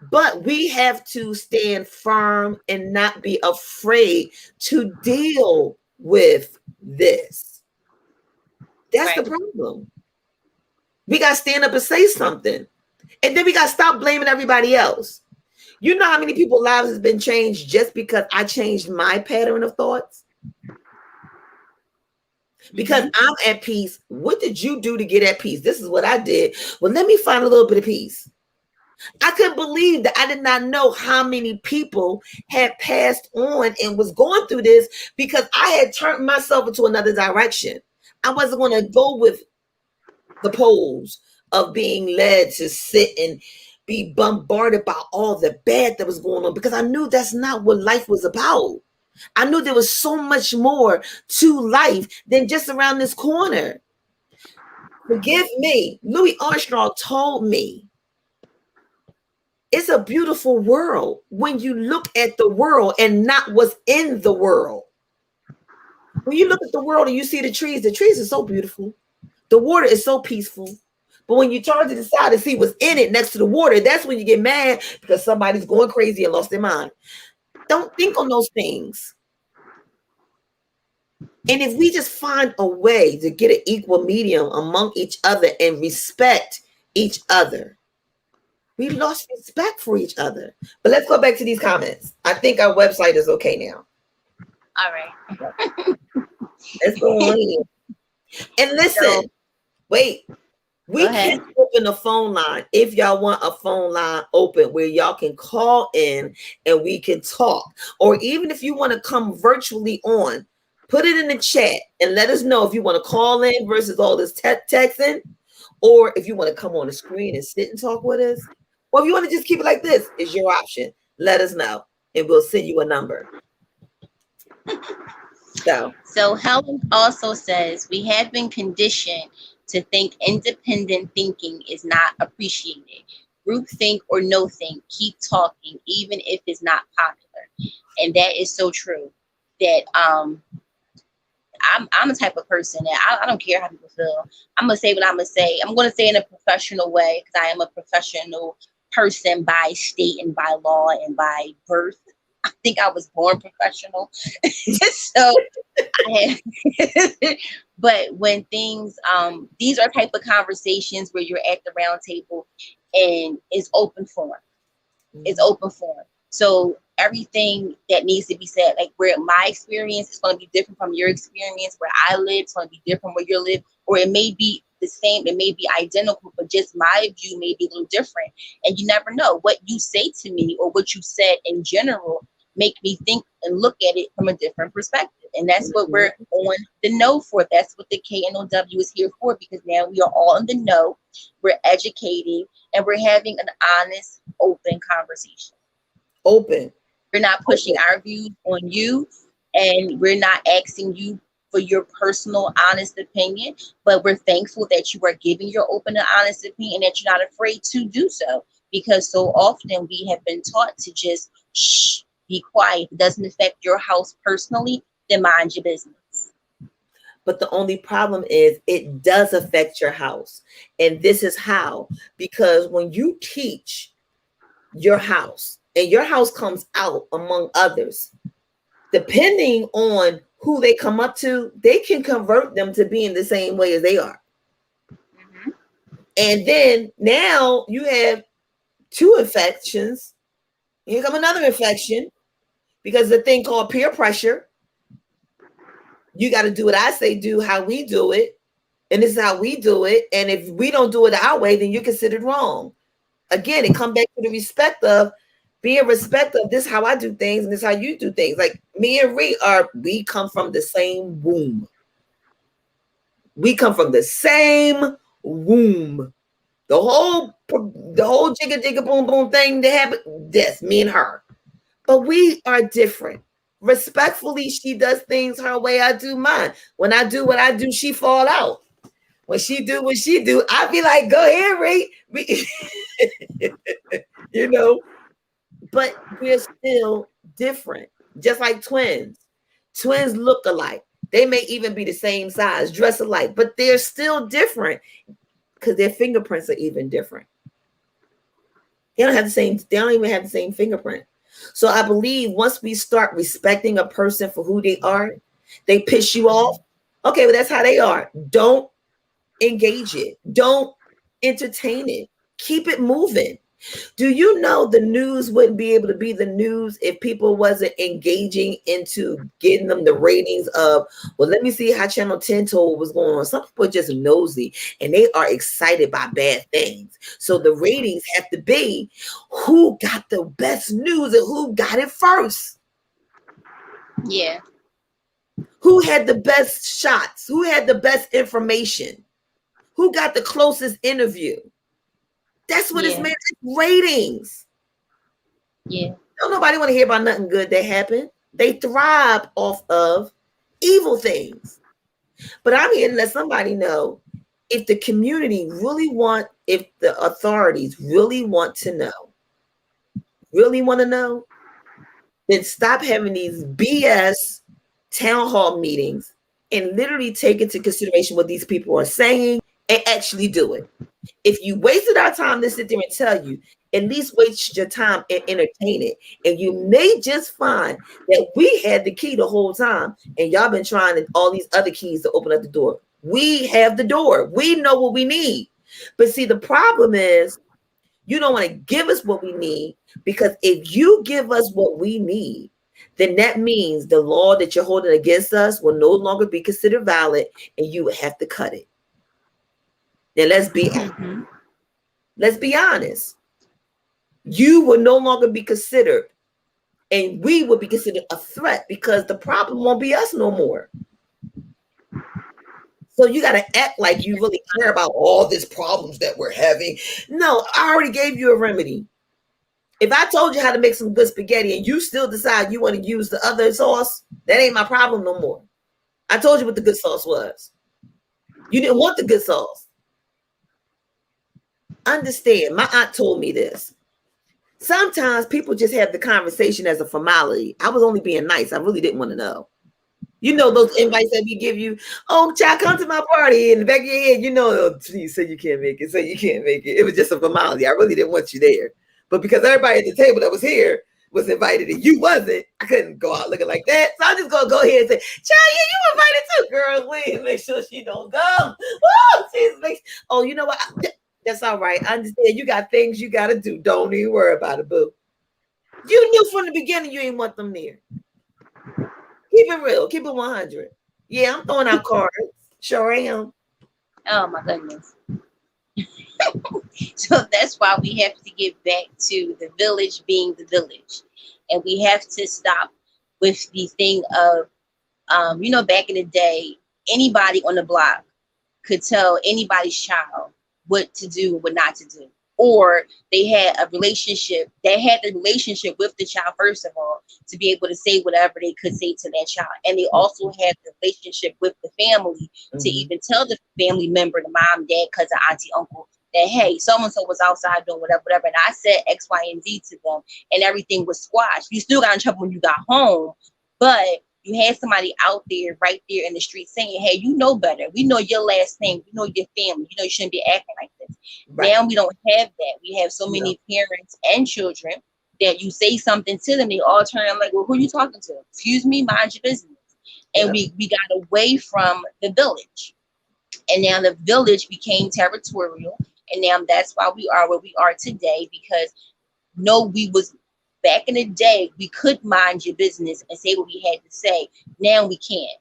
Speaker 2: but we have to stand firm and not be afraid to deal with this. That's the problem. We got to stand up and say something. And then we got to stop blaming everybody else. You know how many people's lives has been changed just because I changed my pattern of thoughts? Because I'm at peace. What did you do to get at peace? This is what I did. Well, let me find a little bit of peace. I couldn't believe that I did not know how many people had passed on and was going through this, because I had turned myself into another direction. I wasn't going to go with the poles of being led to sit and be bombarded by all the bad that was going on, because I knew that's not what life was about. I knew there was so much more to life than just around this corner. Forgive me. Louis Armstrong told me it's a beautiful world when you look at the world and not what's in the world. When you look at the world and you see the trees are so beautiful. The water is so peaceful. But when you turn to the side and see what's in it next to the water, that's when you get mad because somebody's going crazy and lost their mind. Don't think on those things. And if we just find a way to get an equal medium among each other and respect each other, we lost respect for each other. But let's go back to these comments. I think our website is okay now.
Speaker 1: All right.
Speaker 2: Let's go on here. And listen, wait. We can open a phone line if y'all want a phone line open where y'all can call in and we can talk. Or even if you want to come virtually on, put it in the chat and let us know if you want to call in versus all this texting, or if you want to come on the screen and sit and talk with us. Or if you want to just keep it like this, is your option. Let us know and we'll send you a number.
Speaker 1: So Helen also says we have been conditioned to think independent thinking is not appreciated. Group think or no think, keep talking, even if it's not popular. And that is so true. That I'm the type of person that I don't care how people feel. I'm gonna say what I'm gonna say. I'm gonna say in a professional way because I am a professional person by state and by law and by birth. I think I was born professional. So I have, but when things these are type of conversations where you're at the round table and it's open forum. It's open forum. So everything that needs to be said, like where my experience is going to be different from your experience, where I live, it's going to be different where you live, or it may be the same, it may be identical, but just my view may be a little different. And you never know what you say to me or what you said in general make me think and look at it from a different perspective. And that's what we're on the know for. That's what the KNOW is here for, because now we are all in the know. We're educating and we're having an honest, open conversation.
Speaker 2: Open.
Speaker 1: We're not pushing our views on you, and we're not asking you for your personal, honest opinion, but we're thankful that you are giving your open and honest opinion and that you're not afraid to do so, because so often we have been taught to just shh, be quiet. If it doesn't affect your house personally, then mind your business.
Speaker 2: But the only problem is it does affect your house. And this is how, because when you teach your house and your house comes out among others, depending on who they come up to, they can convert them to being the same way as they are. Mm-hmm. And then now you have two infections. Here come another infection, because the thing called peer pressure. You got to do what I say, do how we do it. And this is how we do it. And if we don't do it our way, then you're considered wrong. Again, it comes back to the respect of being respect of this how I do things and this how you do things. Like me and we come from the same womb. We come from the same womb. The whole jigga jigga boom boom thing that happened, that's me and her. But we are different. Respectfully, she does things her way, I do mine. When I do what I do, she fall out. When she do what she do, I be like, go ahead, Ray. You know, but we're still different. Just like twins. Twins look alike. They may even be the same size, dress alike, but they're still different because their fingerprints are even different. They don't even have the same fingerprint. So I believe once we start respecting a person for who they are, they piss you off. Okay, well, that's how they are. Don't engage it. Don't entertain it. Keep it moving. Do you know the news wouldn't be able to be the news if people wasn't engaging into getting them the ratings of, well, let me see how Channel 10 told what was going on. Some people are just nosy and they are excited by bad things. So the ratings have to be who got the best news and who got it first.
Speaker 1: Yeah.
Speaker 2: Who had the best shots? Who had the best information? Who got the closest interview? That's what it's meant. It's ratings.
Speaker 1: Yeah.
Speaker 2: Don't nobody want to hear about nothing good that happened. They thrive off of evil things. But I'm here to let somebody know if the community really want, if the authorities really want to know, then stop having these BS town hall meetings and literally take into consideration what these people are saying and actually do it. If you wasted our time to sit there and tell you, at least waste your time and entertain it. And you may just find that we had the key the whole time and y'all been trying all these other keys to open up the door. We have the door. We know what we need. But see, the problem is you don't want to give us what we need, because if you give us what we need, then that means the law that you're holding against us will no longer be considered valid and you would have to cut it. Now let's be honest. You will no longer be considered, and we will be considered a threat, because the problem won't be us no more. So you got to act like you really care about all these problems that we're having. No, I already gave you a remedy. If I told you how to make some good spaghetti and you still decide you want to use the other sauce, that ain't my problem no more. I told you what the good sauce was. You didn't want the good sauce. Understand, my aunt told me this. Sometimes people just have the conversation as a formality. I was only being nice. I really didn't want to know. You know those invites that we give you. Oh, child, come to my party. In the back of your head, you know, oh, please say you can't make it. Say you can't make it. It was just a formality. I really didn't want you there. But because everybody at the table that was here was invited and you wasn't, I couldn't go out looking like that. So I'm just going to go ahead and say, child, yeah, you invited too. Girl, wait, make sure she don't go. Oh, Jesus. Oh, you know what? That's all right. I understand you got things you got to do. Don't even worry about it, boo. You knew from the beginning you didn't want them there. Keep it real. Keep it 100. Yeah, I'm throwing out cards. Sure am.
Speaker 1: Oh my goodness. So that's why we have to get back to the village being the village. And we have to stop with the thing of, back in the day, anybody on the block could tell anybody's child what to do and what not to do. Or they had a relationship, with the child, first of all, to be able to say whatever they could say to that child. And they also had the relationship with the family to even tell the family member, the mom, dad, cousin, auntie, uncle, that, hey, so-and-so was outside doing whatever. And I said X, Y, and Z to them, and everything was squashed. You still got in trouble when you got home, but you had somebody out there, right there in the street saying, hey, you know better. We know your last name. We know your family. You know you shouldn't be acting like this. Right. Now we don't have that. We have so many parents and children that you say something to them, they all turn around like, well, who are you talking to? Excuse me, mind your business. And we got away from the village. And now the village became territorial. And now that's why we are where we are today, because we was back in the day, we could mind your business and say what we had to say. Now we can't.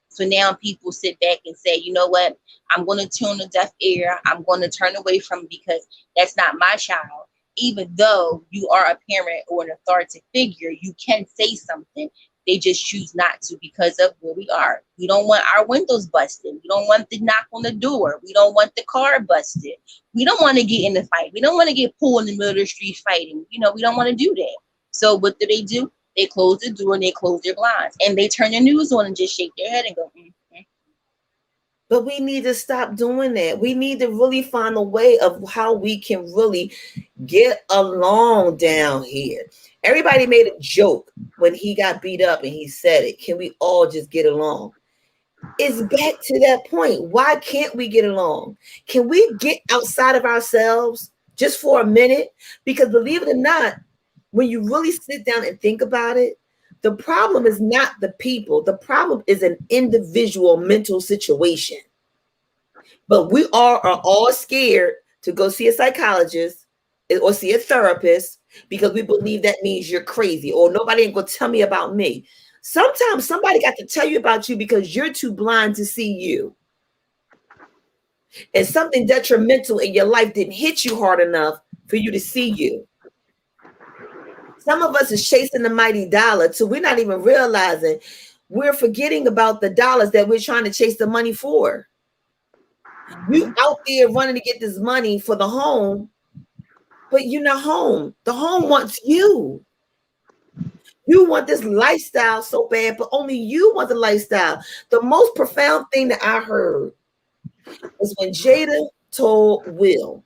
Speaker 1: So now people sit back and say, you know what? I'm going to tune a deaf ear. I'm going to turn away from it because that's not my child. Even though you are a parent or an authoritative figure, you can say something. They just choose not to because of where we are. We don't want our windows busted. We don't want the knock on the door. We don't want the car busted. We don't want to get in the fight. We don't want to get pulled in the middle of the street fighting. We don't want to do that. So what do? They close the door and they close their blinds. And they turn the news on and just shake their head and go, mm-hmm.
Speaker 2: But we need to stop doing that. We need to really find a way of how we can really get along down here. Everybody made a joke when he got beat up and he said it. Can we all just get along? It's back to that point. Why can't we get along? Can we get outside of ourselves just for a minute? Because believe it or not, when you really sit down and think about it, the problem is not the people. The problem is an individual mental situation. But we are all scared to go see a psychologist or see a therapist because we believe that means you're crazy or nobody ain't going to tell me about me. Sometimes somebody got to tell you about you because you're too blind to see you. And something detrimental in your life didn't hit you hard enough for you to see you. Some of us is chasing the mighty dollar, so we're not even realizing we're forgetting about the dollars that we're trying to chase the money for. You out there running to get this money for the home, but you're not home. The home wants you. You want this lifestyle so bad, but only you want the lifestyle. The most profound thing that I heard was when Jada told Will.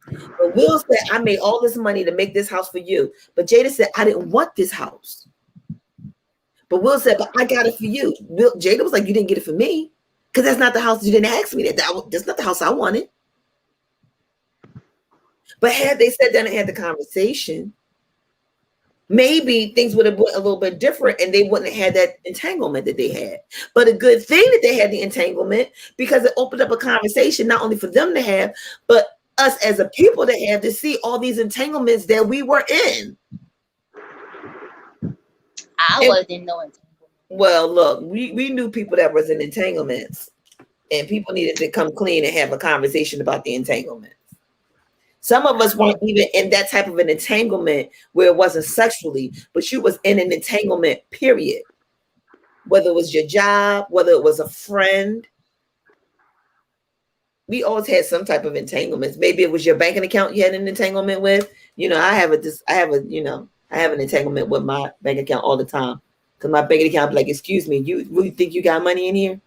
Speaker 2: But Will said, I made all this money to make this house for you. But Jada said, I didn't want this house. But Will said, but I got it for you. Jada was like, you didn't get it for me. Because that's not the house. You didn't ask me that. That's not the house I wanted. But had they sat down and had the conversation, maybe things would have been a little bit different and they wouldn't have had that entanglement that they had. But a good thing that they had the entanglement, because it opened up a conversation not only for them to have, but us as a people to have, to see all these entanglements that we were in.
Speaker 1: I wasn't no entanglement.
Speaker 2: Well, look, we knew people that was in entanglements, and people needed to come clean and have a conversation about the entanglements. Some of us weren't even in that type of an entanglement where it wasn't sexually, but you was in an entanglement, period. Whether it was your job, whether it was a friend. We always had some type of entanglements. Maybe it was your banking account you had an entanglement with. You know, I have an entanglement with my bank account all the time. Because my bank account be like, excuse me, you really think you got money in here?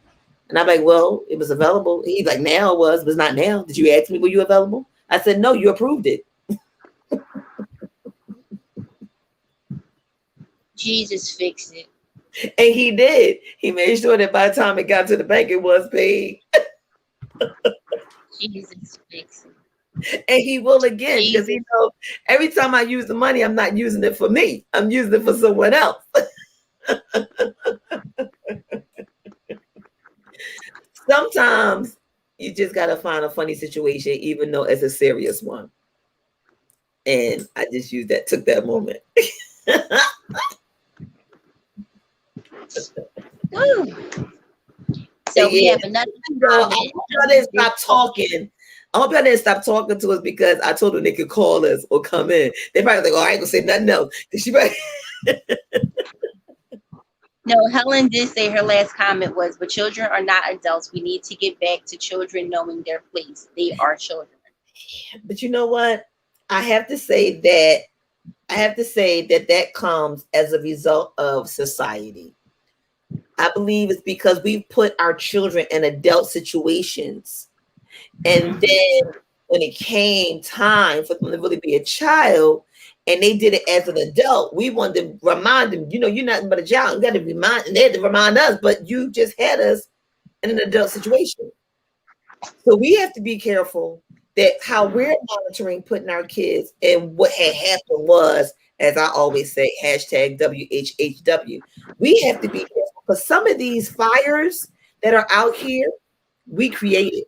Speaker 2: And I'm like, well, it was available. He's like, now it was, but it's not now. Did you ask me, were you available? I said, no, you approved it.
Speaker 1: Jesus fixed it.
Speaker 2: And he did. He made sure that by the time it got to the bank, it was paid.
Speaker 1: Jesus fixed
Speaker 2: it. And he will again, because he knows every time I use the money, I'm not using it for me. I'm using it for someone else. Sometimes you just got to find a funny situation, even though it's a serious one. And I just took that moment.
Speaker 1: So we have another.
Speaker 2: I hope y'all didn't stop talking. I hope y'all didn't stop talking to us because I told them they could call us or come in. They probably like, oh, I ain't gonna say nothing else.
Speaker 1: No, Helen did say her last comment was, but children are not adults. We need to get back to children knowing their place. They are children.
Speaker 2: But you know what? I have to say that comes as a result of society. I believe it's because we put our children in adult situations. And then when it came time for them to really be a child, and they did it as an adult, we wanted to remind them, you know, you're nothing but a child. You got to remind, and they had to remind us, but you just had us in an adult situation. So we have to be careful that how we're monitoring putting our kids, and what had happened was, as I always say, hashtag WHHW. We have to be careful because some of these fires that are out here, we created.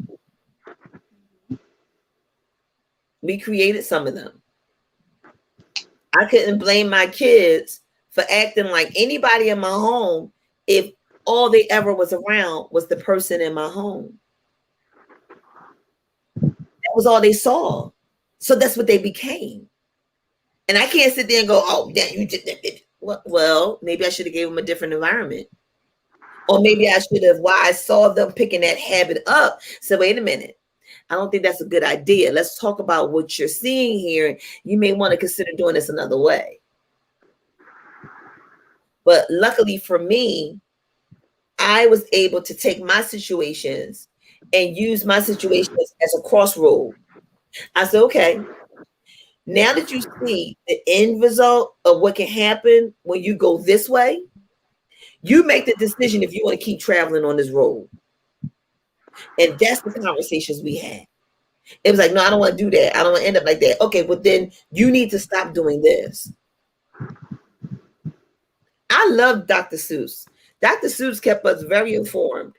Speaker 2: We created some of them. I couldn't blame my kids for acting like anybody in my home if all they ever was around was the person in my home. That was all they saw. So that's what they became. And I can't sit there and go, oh, yeah, you did that. Well, maybe I should have gave them a different environment. Or maybe I should have, while I saw them picking that habit up, said, wait a minute. I don't think that's a good idea. Let's talk about what you're seeing here. You may want to consider doing this another way. But luckily for me, I was able to take my situations and use my situations as a crossroad. I said, okay, now that you see the end result of what can happen when you go this way, you make the decision if you want to keep traveling on this road. And that's the conversations we had. It was like, no, I don't want to do that. I don't want to end up like that. Okay, but then you need to stop doing this. I love Dr. Seuss. Dr. Seuss kept us very informed,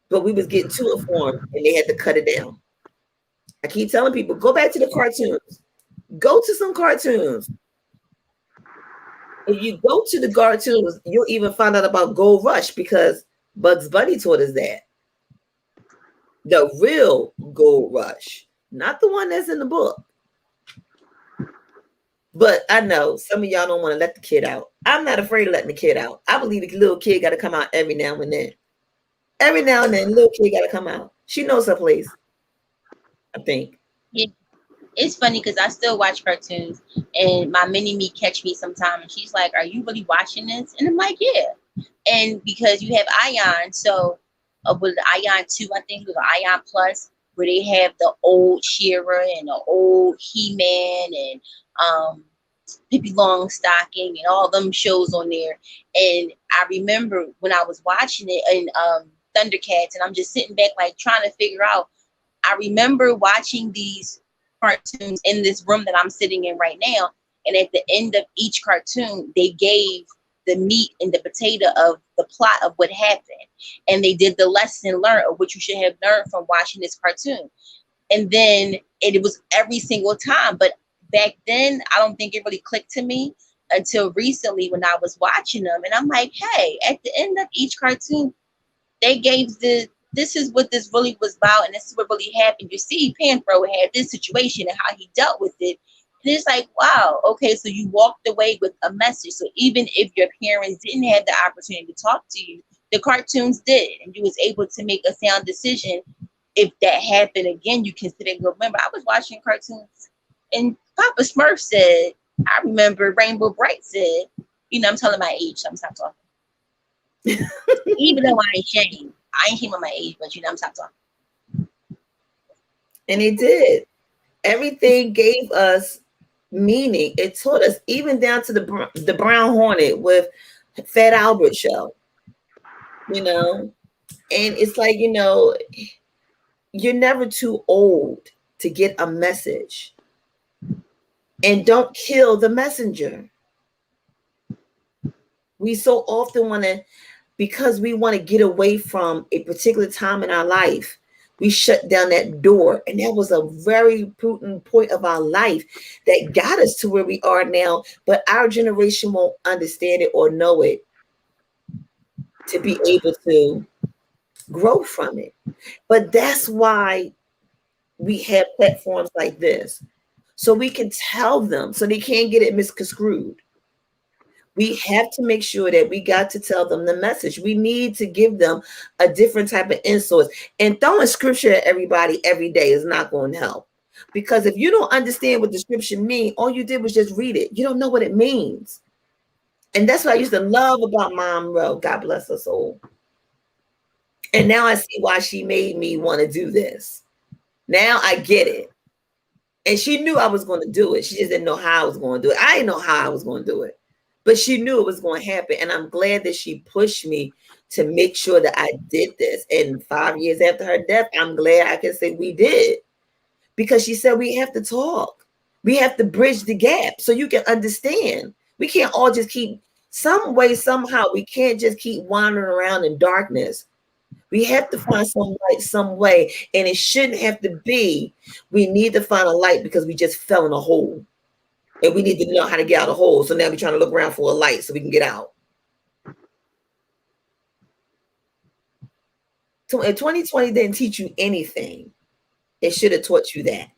Speaker 2: but we was getting too informed and they had to cut it down. I keep telling people, go back to the cartoons. Go to some cartoons. If you go to the cartoons, you'll even find out about Gold Rush because Bugs Bunny taught us that. The real Gold Rush, not the one that's in the book. But I know some of y'all don't want to let the kid out. I'm not afraid of letting the kid out. I believe the little kid got to come out every now and then. Every now and then, little kid got to come out. She knows her place, I think.
Speaker 1: Yeah. It's funny because I still watch cartoons, and my mini-me catch me sometime, and she's like, are you really watching this? And I'm like, yeah. And because you have Ion, so with the Ion 2, I think, with the Ion Plus, where they have the old She-Ra and the old He-Man and Pippi Longstocking and all them shows on there. And I remember when I was watching it in Thundercats, and I'm just sitting back like trying to figure out. I remember watching these cartoons in this room that I'm sitting in right now, and at the end of each cartoon, they gave the meat and the potato of the plot of what happened, and they did the lesson learned of what you should have learned from watching this cartoon. And then it was every single time, but back then I don't think it really clicked to me until recently when I was watching them, and I'm like, hey, at the end of each cartoon they gave this is what this really was about, and this is what really happened. You see, Panthro had this situation and how he dealt with it. And it's like, wow, okay, so you walked away with a message. So even if your parents didn't have the opportunity to talk to you, the cartoons did, and you was able to make a sound decision. If that happened again, you consider it. Remember, I was watching cartoons, and Papa Smurf said, I remember Rainbow Bright said, I'm telling my age, so I'm stop talking. Even though I ain't ashamed. I ain't on my age, but I'm stop talking.
Speaker 2: And it did. Everything gave us meaning. It taught us, even down to the Brown Hornet with Fat Albert show. And it's like, you're never too old to get a message. And don't kill the messenger. We so often want to, because we want to get away from a particular time in our life, we shut down that door. And that was a very prudent point of our life that got us to where we are now. But our generation won't understand it or know it to be able to grow from it. But that's why we have platforms like this. So we can tell them, so they can't get it misconstrued. We have to make sure that we got to tell them the message. We need to give them a different type of influence. And throwing scripture at everybody every day is not going to help. Because if you don't understand what the scripture means, all you did was just read it. You don't know what it means. And that's what I used to love about Mom Ro. God bless her soul. And now I see why she made me want to do this. Now I get it. And she knew I was going to do it. She just didn't know how I was going to do it. I didn't know how I was going to do it. But she knew it was going to happen. And I'm glad that she pushed me to make sure that I did this. And 5 years after her death, I'm glad I can say we did. Because she said we have to talk. We have to bridge the gap so you can understand. We can't all just keep, some way, somehow, we can't just keep wandering around in darkness. We have to find some light some way. And it shouldn't have to be, we need to find a light because we just fell in a hole. And we need to know how to get out of the hole. So now we're trying to look around for a light so we can get out. So if 2020 didn't teach you anything, it should have taught you that.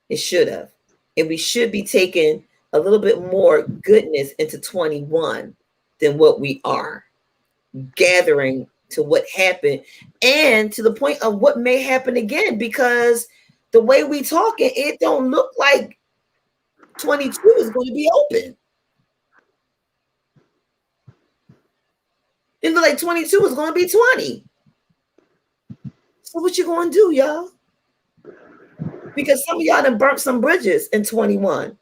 Speaker 2: It should have. And we should be taking a little bit more goodness into 21 than what we are. Gathering to what happened and to the point of what may happen again, because the way we talking, it don't look like 22 is going to be open. It look like 22 is going to be 20. So what you going to do, y'all? Because some of y'all done burnt some bridges in 21.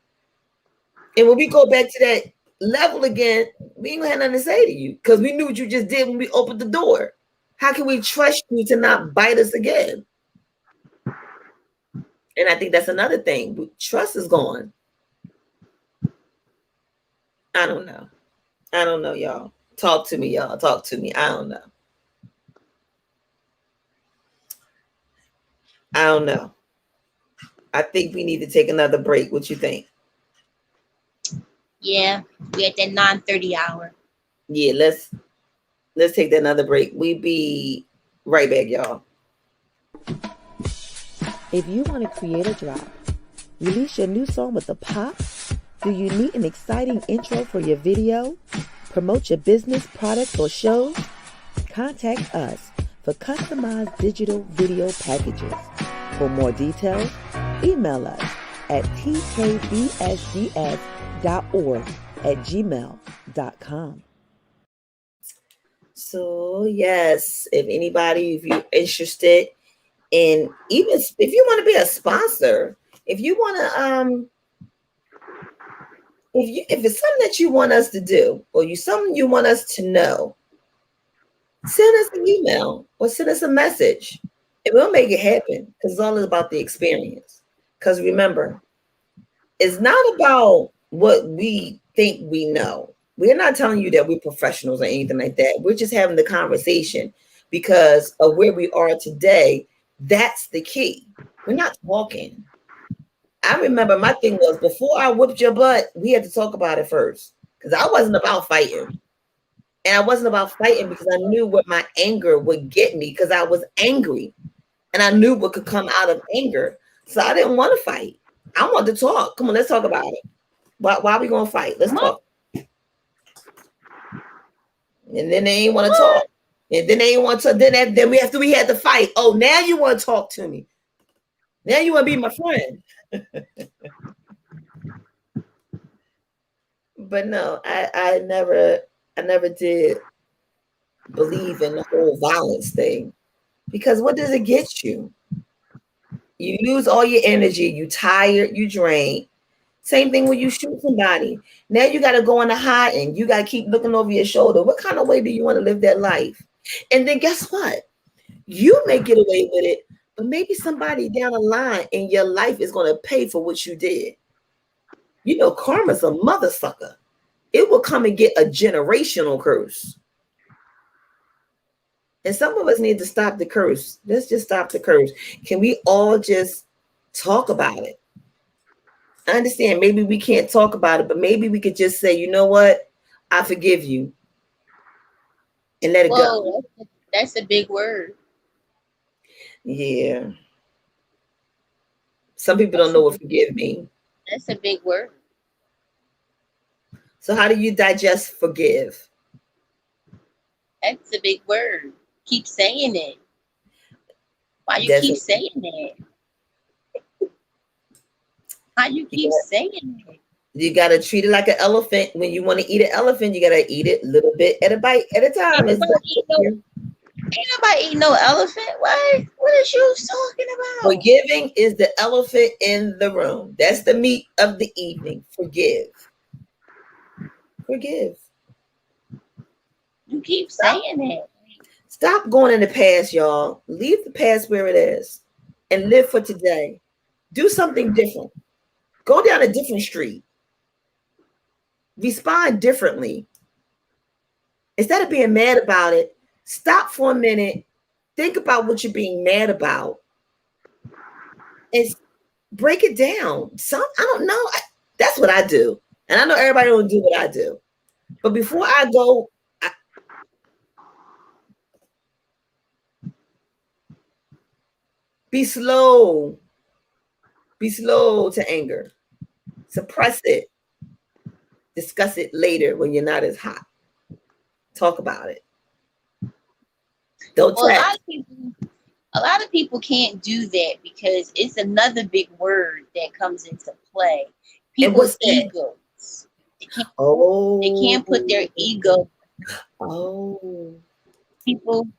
Speaker 2: And when we go back to that level again, we ain't gonna have nothing to say to you because we knew what you just did when we opened the door. How can we trust you to not bite us again? And I think that's another thing. Trust is gone. I don't know, y'all. Talk to me, y'all. Talk to me. I don't know. I think we need to take another break. What you think?
Speaker 1: Yeah, we're at that 9:30 hour.
Speaker 2: Yeah, let's take that another break. We be right back, y'all.
Speaker 4: If you want to create a drop, release your new song with a pop, do you need an exciting intro for your video, promote your business, products, or shows? Contact us for customized digital video packages. For more details, email us at tkbsds.org@gmail.com.
Speaker 2: So yes, if you're interested in, even if you want to be a sponsor, if you want to if it's something that you want us to do, or something you want us to know, send us an email or send us a message, and we'll make it happen, because it's all about the experience. Because remember, it's not about what we think we know. We're not telling you that we're professionals or anything like that. We're just having the conversation because of where we are today. That's the key. We're not talking. I remember my thing was, before I whooped your butt, we had to talk about it first, because I wasn't about fighting. And I wasn't about fighting because I knew what my anger would get me, because I was angry and I knew what could come out of anger. So I didn't want to fight. I wanted to talk. Come on, let's talk about it. Why are we going to fight? Let's talk. And then they ain't want to talk. And then they ain't want to. Then we had to fight. Oh, now you want to talk to me. Now you want to be my friend. But no, I never did believe in the whole violence thing, because what does it get you? You lose all your energy. You tired. You drained. Same thing when you shoot somebody. Now you got to go into hiding. You got to keep looking over your shoulder. What kind of way do you want to live that life? And then guess what? You may get away with it, but maybe somebody down the line in your life is going to pay for what you did. You know, karma's a mother sucker. It will come and get a generational curse. And some of us need to stop the curse. Let's just stop the curse. Can we all just talk about it? I understand maybe we can't talk about it, but maybe we could just say, you know what? I forgive you. And let it go.
Speaker 1: That's a big word.
Speaker 2: Yeah. Some people don't know what forgive means.
Speaker 1: That's a big word.
Speaker 2: So how do you digest forgive?
Speaker 1: That's a big word. Keep saying it. Why you keep saying it? How you keep saying it?
Speaker 2: You got to treat it like an elephant. When you want to eat an elephant, you got to eat it a little bit at a bite at a time.
Speaker 1: Ain't nobody eat no elephant. What is you talking about?
Speaker 2: Forgiving is the elephant in the room. That's the meat of the evening. Forgive. Forgive.
Speaker 1: You keep saying it.
Speaker 2: Stop going in the past, y'all. Leave the past where it is and live for today. Do something different. Go down a different street. Respond differently. Instead of being mad about it, stop for a minute. Think about what you're being mad about. And break it down. I don't know. That's what I do. And I know everybody don't do what I do. But before I go, be slow. Be slow to anger. Suppress it. Discuss it later when you're not as hot. Talk about it. Don't text.
Speaker 1: A lot of people can't do that because it's another big word that comes into play. People's egos. They can't put their ego.
Speaker 2: Oh.
Speaker 1: People,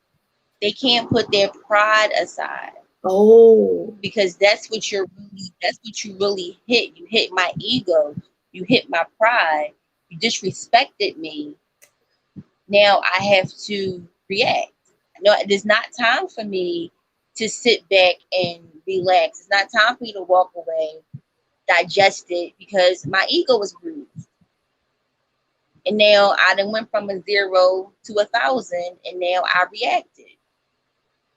Speaker 1: they can't put their pride aside.
Speaker 2: Oh.
Speaker 1: Because that's what you really hit. You hit my ego. You hit my pride. You disrespected me. Now I have to react. No, there's not time for me to sit back and relax. It's not time for me to walk away, digest it, because my ego was bruised. And now I done went from a 0 to 1,000, and now I reacted.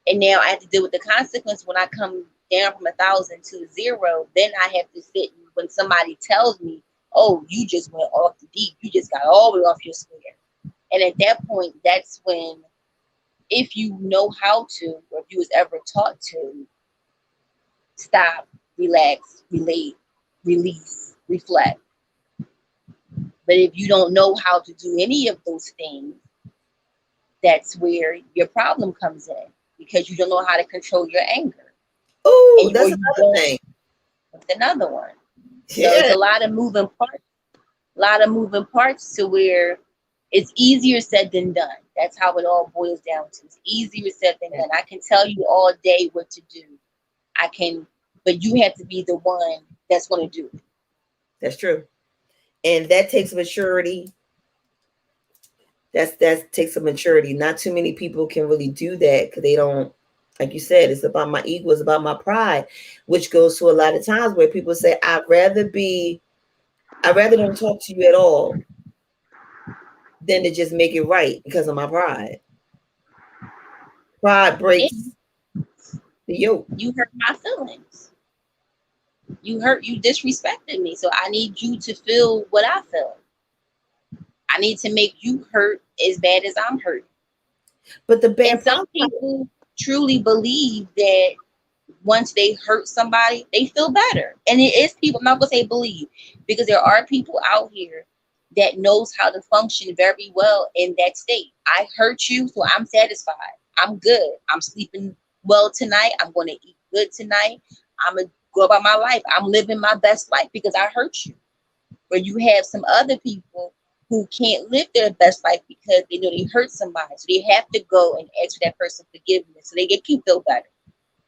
Speaker 1: And now I have to deal with the consequence when I come down from 1,000 to 0. Then I have to sit when somebody tells me, "Oh, you just went off the deep. You just got all the way off your square." And at that point, that's when, if you know how to, or if you was ever taught to, stop, relax, relate, release, reflect. But if you don't know how to do any of those things, that's where your problem comes in, because you don't know how to control your anger.
Speaker 2: Oh, that's another thing.
Speaker 1: That's another one. Yeah. So it's a lot of moving parts to where it's easier said than done. That's how it all boils down to. It's easier said than done. I can tell you all day what to do. I can, but you have to be the one that's going to do it.
Speaker 2: That's true. And that takes maturity. That takes a maturity. Not too many people can really do that because they don't, like you said, it's about my ego, it's about my pride, which goes to a lot of times where people say, I'd rather don't talk to you at all than to just make it right because of my pride. Pride breaks the yoke.
Speaker 1: You hurt my feelings. You disrespected me. So I need you to feel what I feel. I need to make you hurt as bad as I'm hurt.
Speaker 2: But the bad
Speaker 1: and some people truly believe that once they hurt somebody, they feel better. And it is people, I'm not gonna say believe, because there are people out here that knows how to function very well in that state. I hurt you, so I'm satisfied. I'm good. I'm sleeping well tonight. I'm gonna eat good tonight. I'm gonna go about my life. I'm living my best life because I hurt you. Where you have some other people who can't live their best life because they know they hurt somebody. So they have to go and ask for that person forgiveness so they can feel better.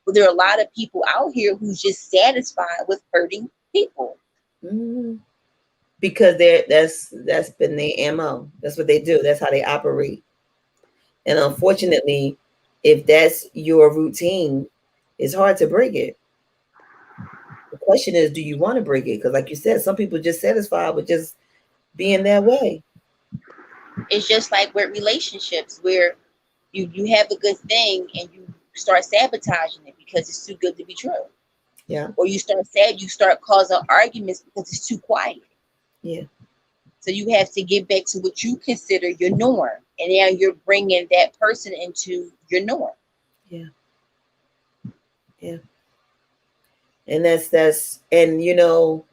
Speaker 1: But there are a lot of people out here who's just satisfied with hurting people.
Speaker 2: Mm-hmm. Because that's been their MO. That's what they do. That's how they operate. And unfortunately, if that's your routine, it's hard to break it. The question is, do you want to break it? Because like you said, some people just satisfied with just being that way.
Speaker 1: It's just like with relationships where you have a good thing and you start sabotaging it because it's too good to be true.
Speaker 2: Yeah.
Speaker 1: Or you start causing arguments because it's too quiet.
Speaker 2: Yeah.
Speaker 1: So you have to get back to what you consider your norm. And now you're bringing that person into your norm.
Speaker 2: Yeah. Yeah. And that's and you know,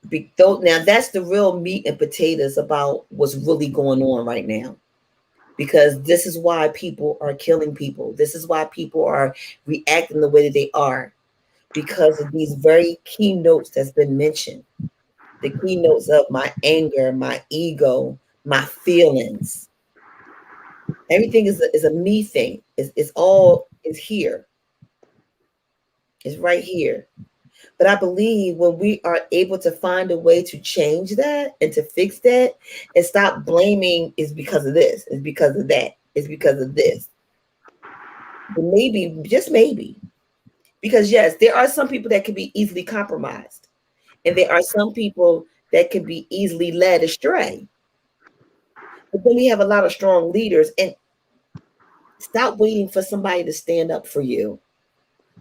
Speaker 2: now that's the real meat and potatoes about what's really going on right now. Because this is why people are killing people. This is why people are reacting the way that they are. Because of these very keynotes that's been mentioned. The keynotes of my anger, my ego, my feelings. Everything is a me thing. It's all is here. It's right here. But I believe when we are able to find a way to change that and to fix that and stop blaming is because of this, it's because of that, it's because of this. But maybe, just maybe, because yes, there are some people that can be easily compromised. And there are some people that can be easily led astray. But then we have a lot of strong leaders, and stop waiting for somebody to stand up for you.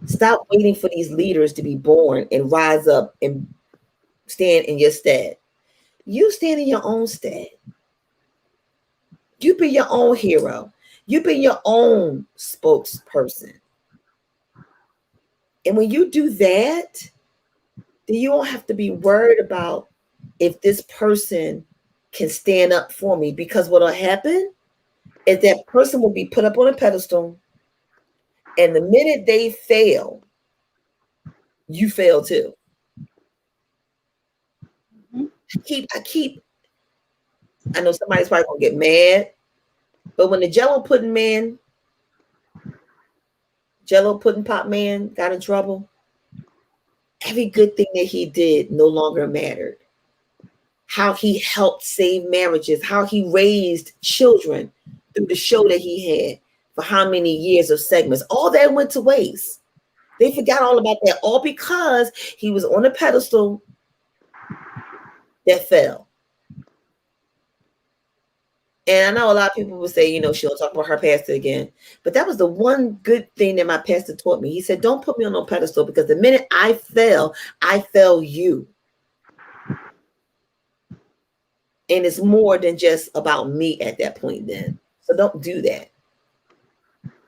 Speaker 2: Stop waiting for these leaders to be born and rise up and stand in your stead. You stand in your own stead. You be your own hero. You be your own spokesperson. And when you do that, then you don't have to be worried about if this person can stand up for me, because what'll happen is that person will be put up on a pedestal, and the minute they fail, you fail too.
Speaker 1: Mm-hmm.
Speaker 2: I know somebody's probably gonna get mad, but when the Jello pudding pop man got in trouble, every good thing that he did no longer mattered. How he helped save marriages, how he raised children through the show that he had for how many years of segments, all that went to waste. They forgot all about that, all because he was on a pedestal that fell. And I know a lot of people would say, she'll talk about her pastor again. But that was the one good thing that my pastor taught me. He said, don't put me on no pedestal, because the minute I fell you. And it's more than just about me at that point then. So don't do that.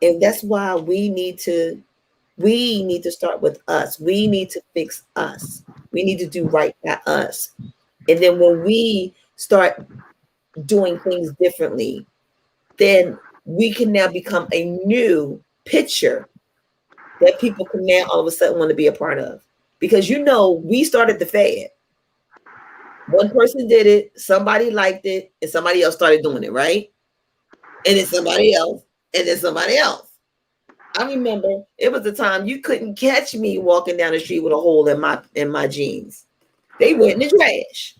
Speaker 2: And that's why we need to start with us. We need to fix us. We need to do right by us. And then when we start doing things differently, then we can now become a new picture that people can now all of a sudden want to be a part of. Because we started the fad. One person did it, somebody liked it, and somebody else started doing it, right? and then somebody else, and then somebody else. I remember it was the time you couldn't catch me walking down the street with a hole in my jeans. They went in the trash.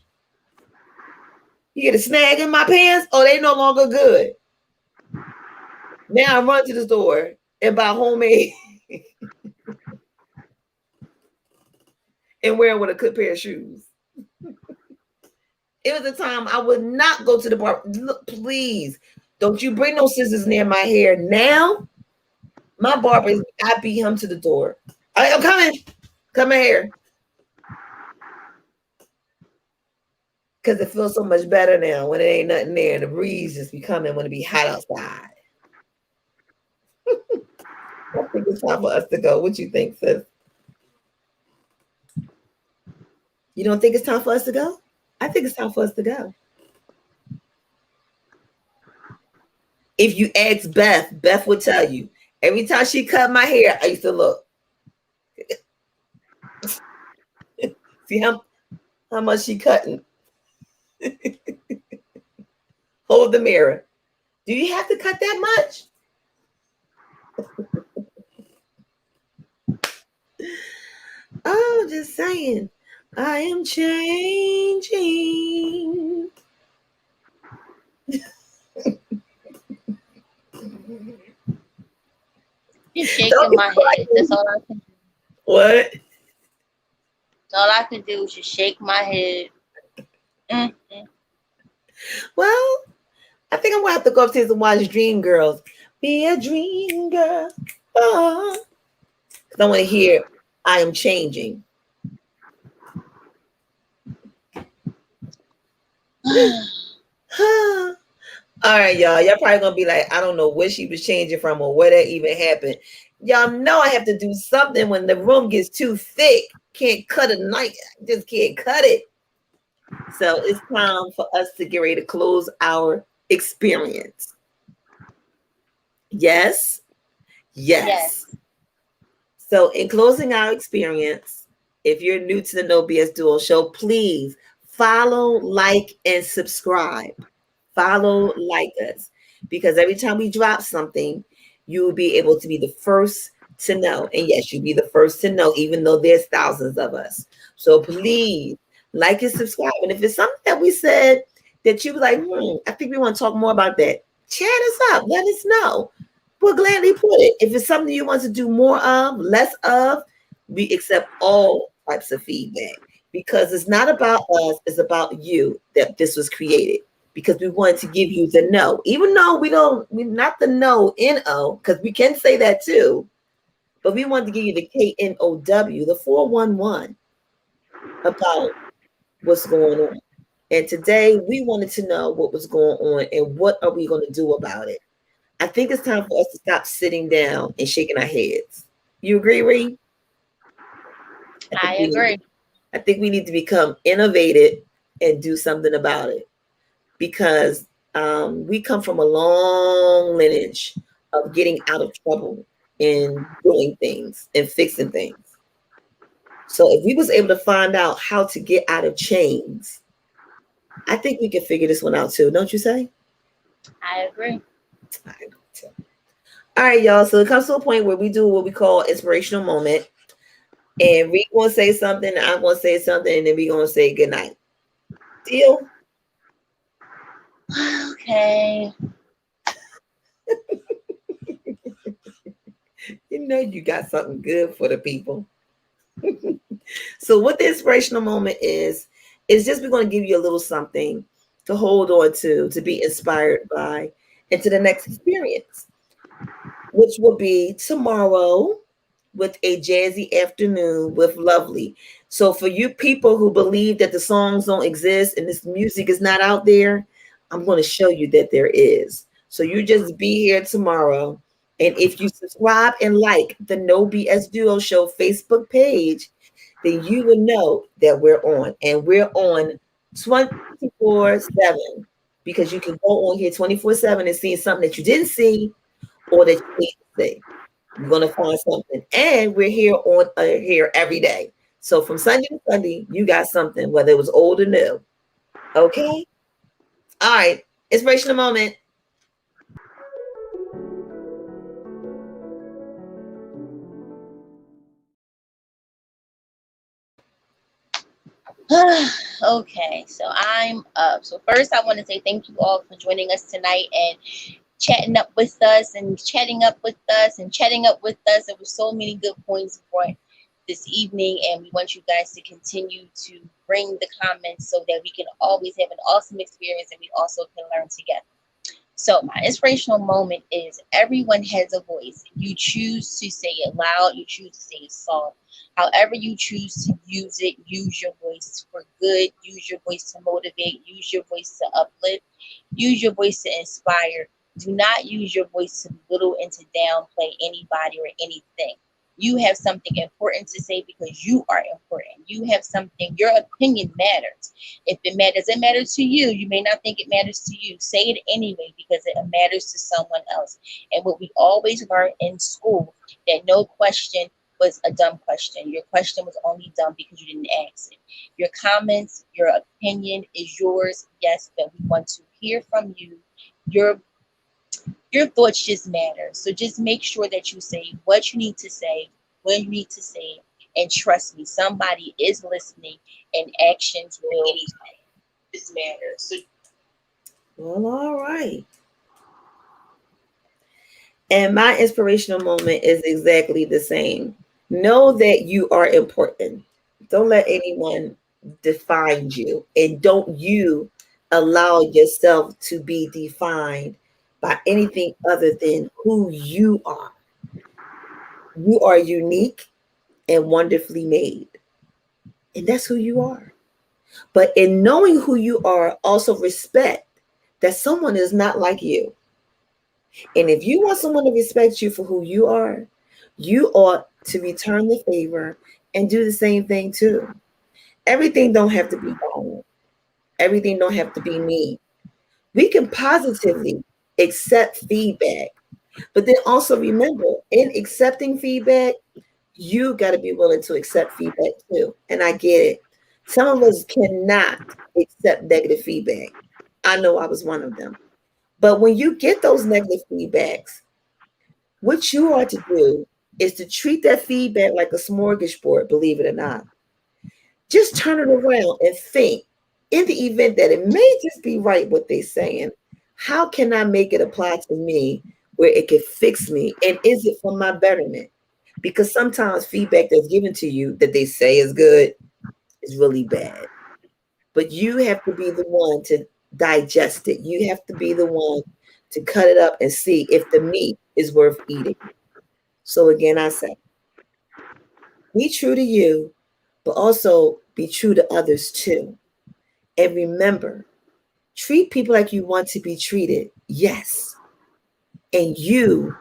Speaker 2: You get a snag in my pants, oh, they no longer good. Now I run to the store and buy homemade and wear them with a good pair of shoes. It was a time I would not go to the bar. Look, please, don't you bring no scissors near my hair. Now, my barber, I beat him to the door. I'm coming. Come here. Because it feels so much better now when it ain't nothing there and the breeze just be coming when it be hot outside. I think it's time for us to go. What you think, sis? You don't think it's time for us to go? I think it's time for us to go. If you ask Beth, Beth would tell you. Every time she cut my hair, I used to look. See how much she cutting? Hold the mirror. Do you have to cut that much? Oh, just saying. I am changing.
Speaker 1: You're shaking my head. That's all I can do.
Speaker 2: What?
Speaker 1: That's all I can do is just shake my head. Mm-hmm.
Speaker 2: Well, I think I'm gonna have to go upstairs and watch Dream Girls. Be a dream girl. Oh. Cause I want to hear I am changing. All right, y'all. Y'all probably gonna be like, I don't know what she was changing from or where that even happened. Y'all know I have to do something when the room gets too thick. Can't cut a knife. Just can't cut it. So it's time for us to get ready to close our experience. Yes. Yes. So in closing our experience, if you're new to the No BS Duo show, please follow, like, and subscribe. Follow, like us, because every time we drop something, you will be able to be the first to know. And yes, you'll be the first to know, even though there's thousands of us. So please like and subscribe. And if it's something that we said that you were like, I think we want to talk more about that, chat us up. Let us know. We'll gladly put it. If it's something you want to do more of, less of, we accept all types of feedback, because it's not about us, it's about you that this was created. Because we wanted to give you the no, even though we're not the no N-O, because we can say that too, but we wanted to give you the K-N-O-W, the 411, about what's going on. And today we wanted to know what was going on and what are we going to do about it. I think it's time for us to stop sitting down and shaking our heads. You agree, Ree?
Speaker 1: I agree.
Speaker 2: I think we need to become innovative and do something about it, because we come from a long lineage of getting out of trouble and doing things and fixing things. So if we was able to find out how to get out of chains, I think we can figure this one out too. Don't you say?
Speaker 1: I agree.
Speaker 2: All right, y'all. So it comes to a point where we do what we call inspirational moment. And we gonna say something, I'm gonna say something, and then we gonna say good night. Deal?
Speaker 1: Okay.
Speaker 2: You know you got something good for the people. So what the inspirational moment is just we're going to give you a little something to hold on to be inspired by, into the next experience, which will be tomorrow with a jazzy afternoon with Lovely. So for you people who believe that the songs don't exist and this music is not out there, I'm going to show you that there is. So you just be here tomorrow. And if you subscribe and like the No BS Duo Show Facebook page, then you will know that we're on. And we're on 24/7, because you can go on here 24/7 and see something that you didn't see or that you need to see. You're going to find something. And we're here on here every day. So from Sunday to Sunday, you got something, whether it was old or new. Okay? All right. Inspirational moment.
Speaker 1: Okay, so I'm up. So first, I want to say thank you all for joining us tonight and chatting up with us and chatting up with us and chatting up with us. There were so many good points brought this evening, and we want you guys to continue to bring the comments so that we can always have an awesome experience and we also can learn together. So my inspirational moment is everyone has a voice. You choose to say it loud, you choose to say it soft. However you choose to use it, use your voice for good, use your voice to motivate, use your voice to uplift, use your voice to inspire. Do not use your voice to belittle and to downplay anybody or anything. You have something important to say because you are important. You have something, your opinion matters. If it matters to you, you may not think it matters to you. Say it anyway because it matters to someone else. And what we always learn in school, that no question was a dumb question. Your question was only dumb because you didn't ask it. Your comments, your opinion is yours, yes, but we want to hear from you. Your your thoughts just matter. So just make sure that you say what you need to say, when you need to say it, and trust me, somebody is listening, and actions will just matter. So
Speaker 2: Well, all right. And my inspirational moment is exactly the same. Know that you are important. Don't let anyone define you, and don't you allow yourself to be defined by anything other than who you are. You are unique and wonderfully made, and that's who you are. But in knowing who you are, also respect that someone is not like you. And if you want someone to respect you for who you ought to return the favor and do the same thing too. Everything don't have to be wrong. Everything don't have to be me. We can positively accept feedback, but then also remember, in accepting feedback, you got to be willing to accept feedback too. And I get it. Some of us cannot accept negative feedback. I know I was one of them. But when you get those negative feedbacks, what you are to do is to treat that feedback like a smorgasbord, believe it or not. Just turn it around and think, in the event that it may just be right what they're saying, how can I make it apply to me where it can fix me? And is it for my betterment? Because sometimes feedback that's given to you that they say is good is really bad. But you have to be the one to digest it. You have to be the one to cut it up and see if the meat is worth eating. So again, I say, be true to you, but also be true to others too. And remember, treat people like you want to be treated. Yes. And you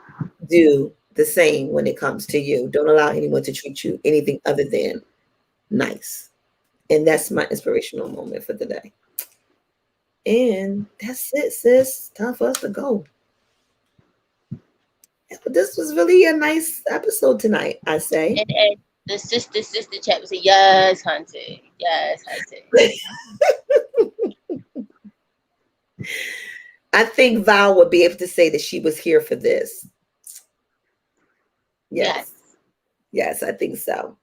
Speaker 2: do the same when it comes to you. Don't allow anyone to treat you anything other than nice. And that's my inspirational moment for the day. And that's it, sis. Time for us to go. This was really a nice episode tonight, I say.
Speaker 1: and the sister chat would say, yes, hunting, yes, hunting.
Speaker 2: I think Val would be able to say that she was here for this. Yes.
Speaker 1: Yes.
Speaker 2: Yes, I think so.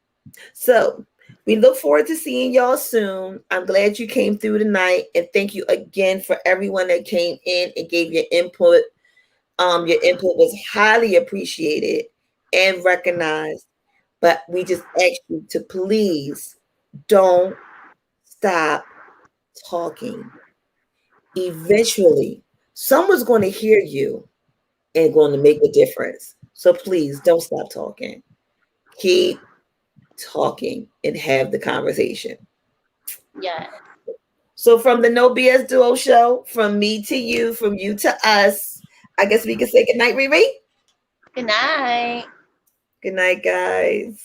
Speaker 2: So we look forward to seeing y'all soon. I'm glad you came through tonight. And thank you again for everyone that came in and gave your input. Your input was highly appreciated and recognized. But we just ask you to please don't stop talking. Eventually, someone's going to hear you and going to make a difference. So please don't stop talking. Keep talking and have the conversation.
Speaker 1: Yes.
Speaker 2: So from the No BS Duo show, from me to you, from you to us, I guess we can say good night, Riri.
Speaker 1: Good night.
Speaker 2: Good night, guys.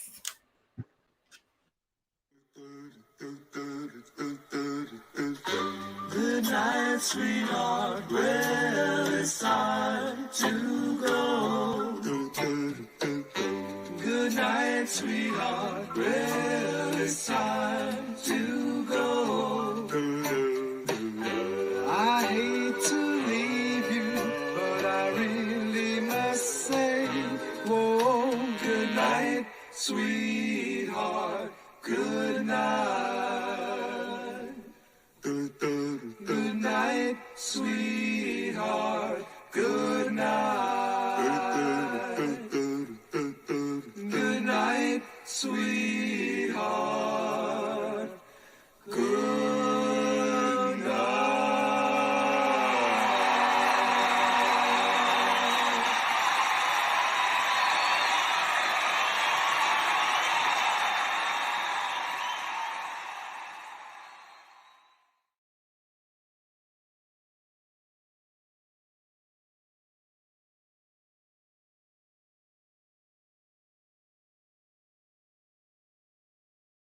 Speaker 5: Good night, sweetheart. Well, it's time to go. Good night, sweetheart. Well, it's time to go. I hate to leave you, but I really must say, whoa, good night, sweetheart. Good night. sweet.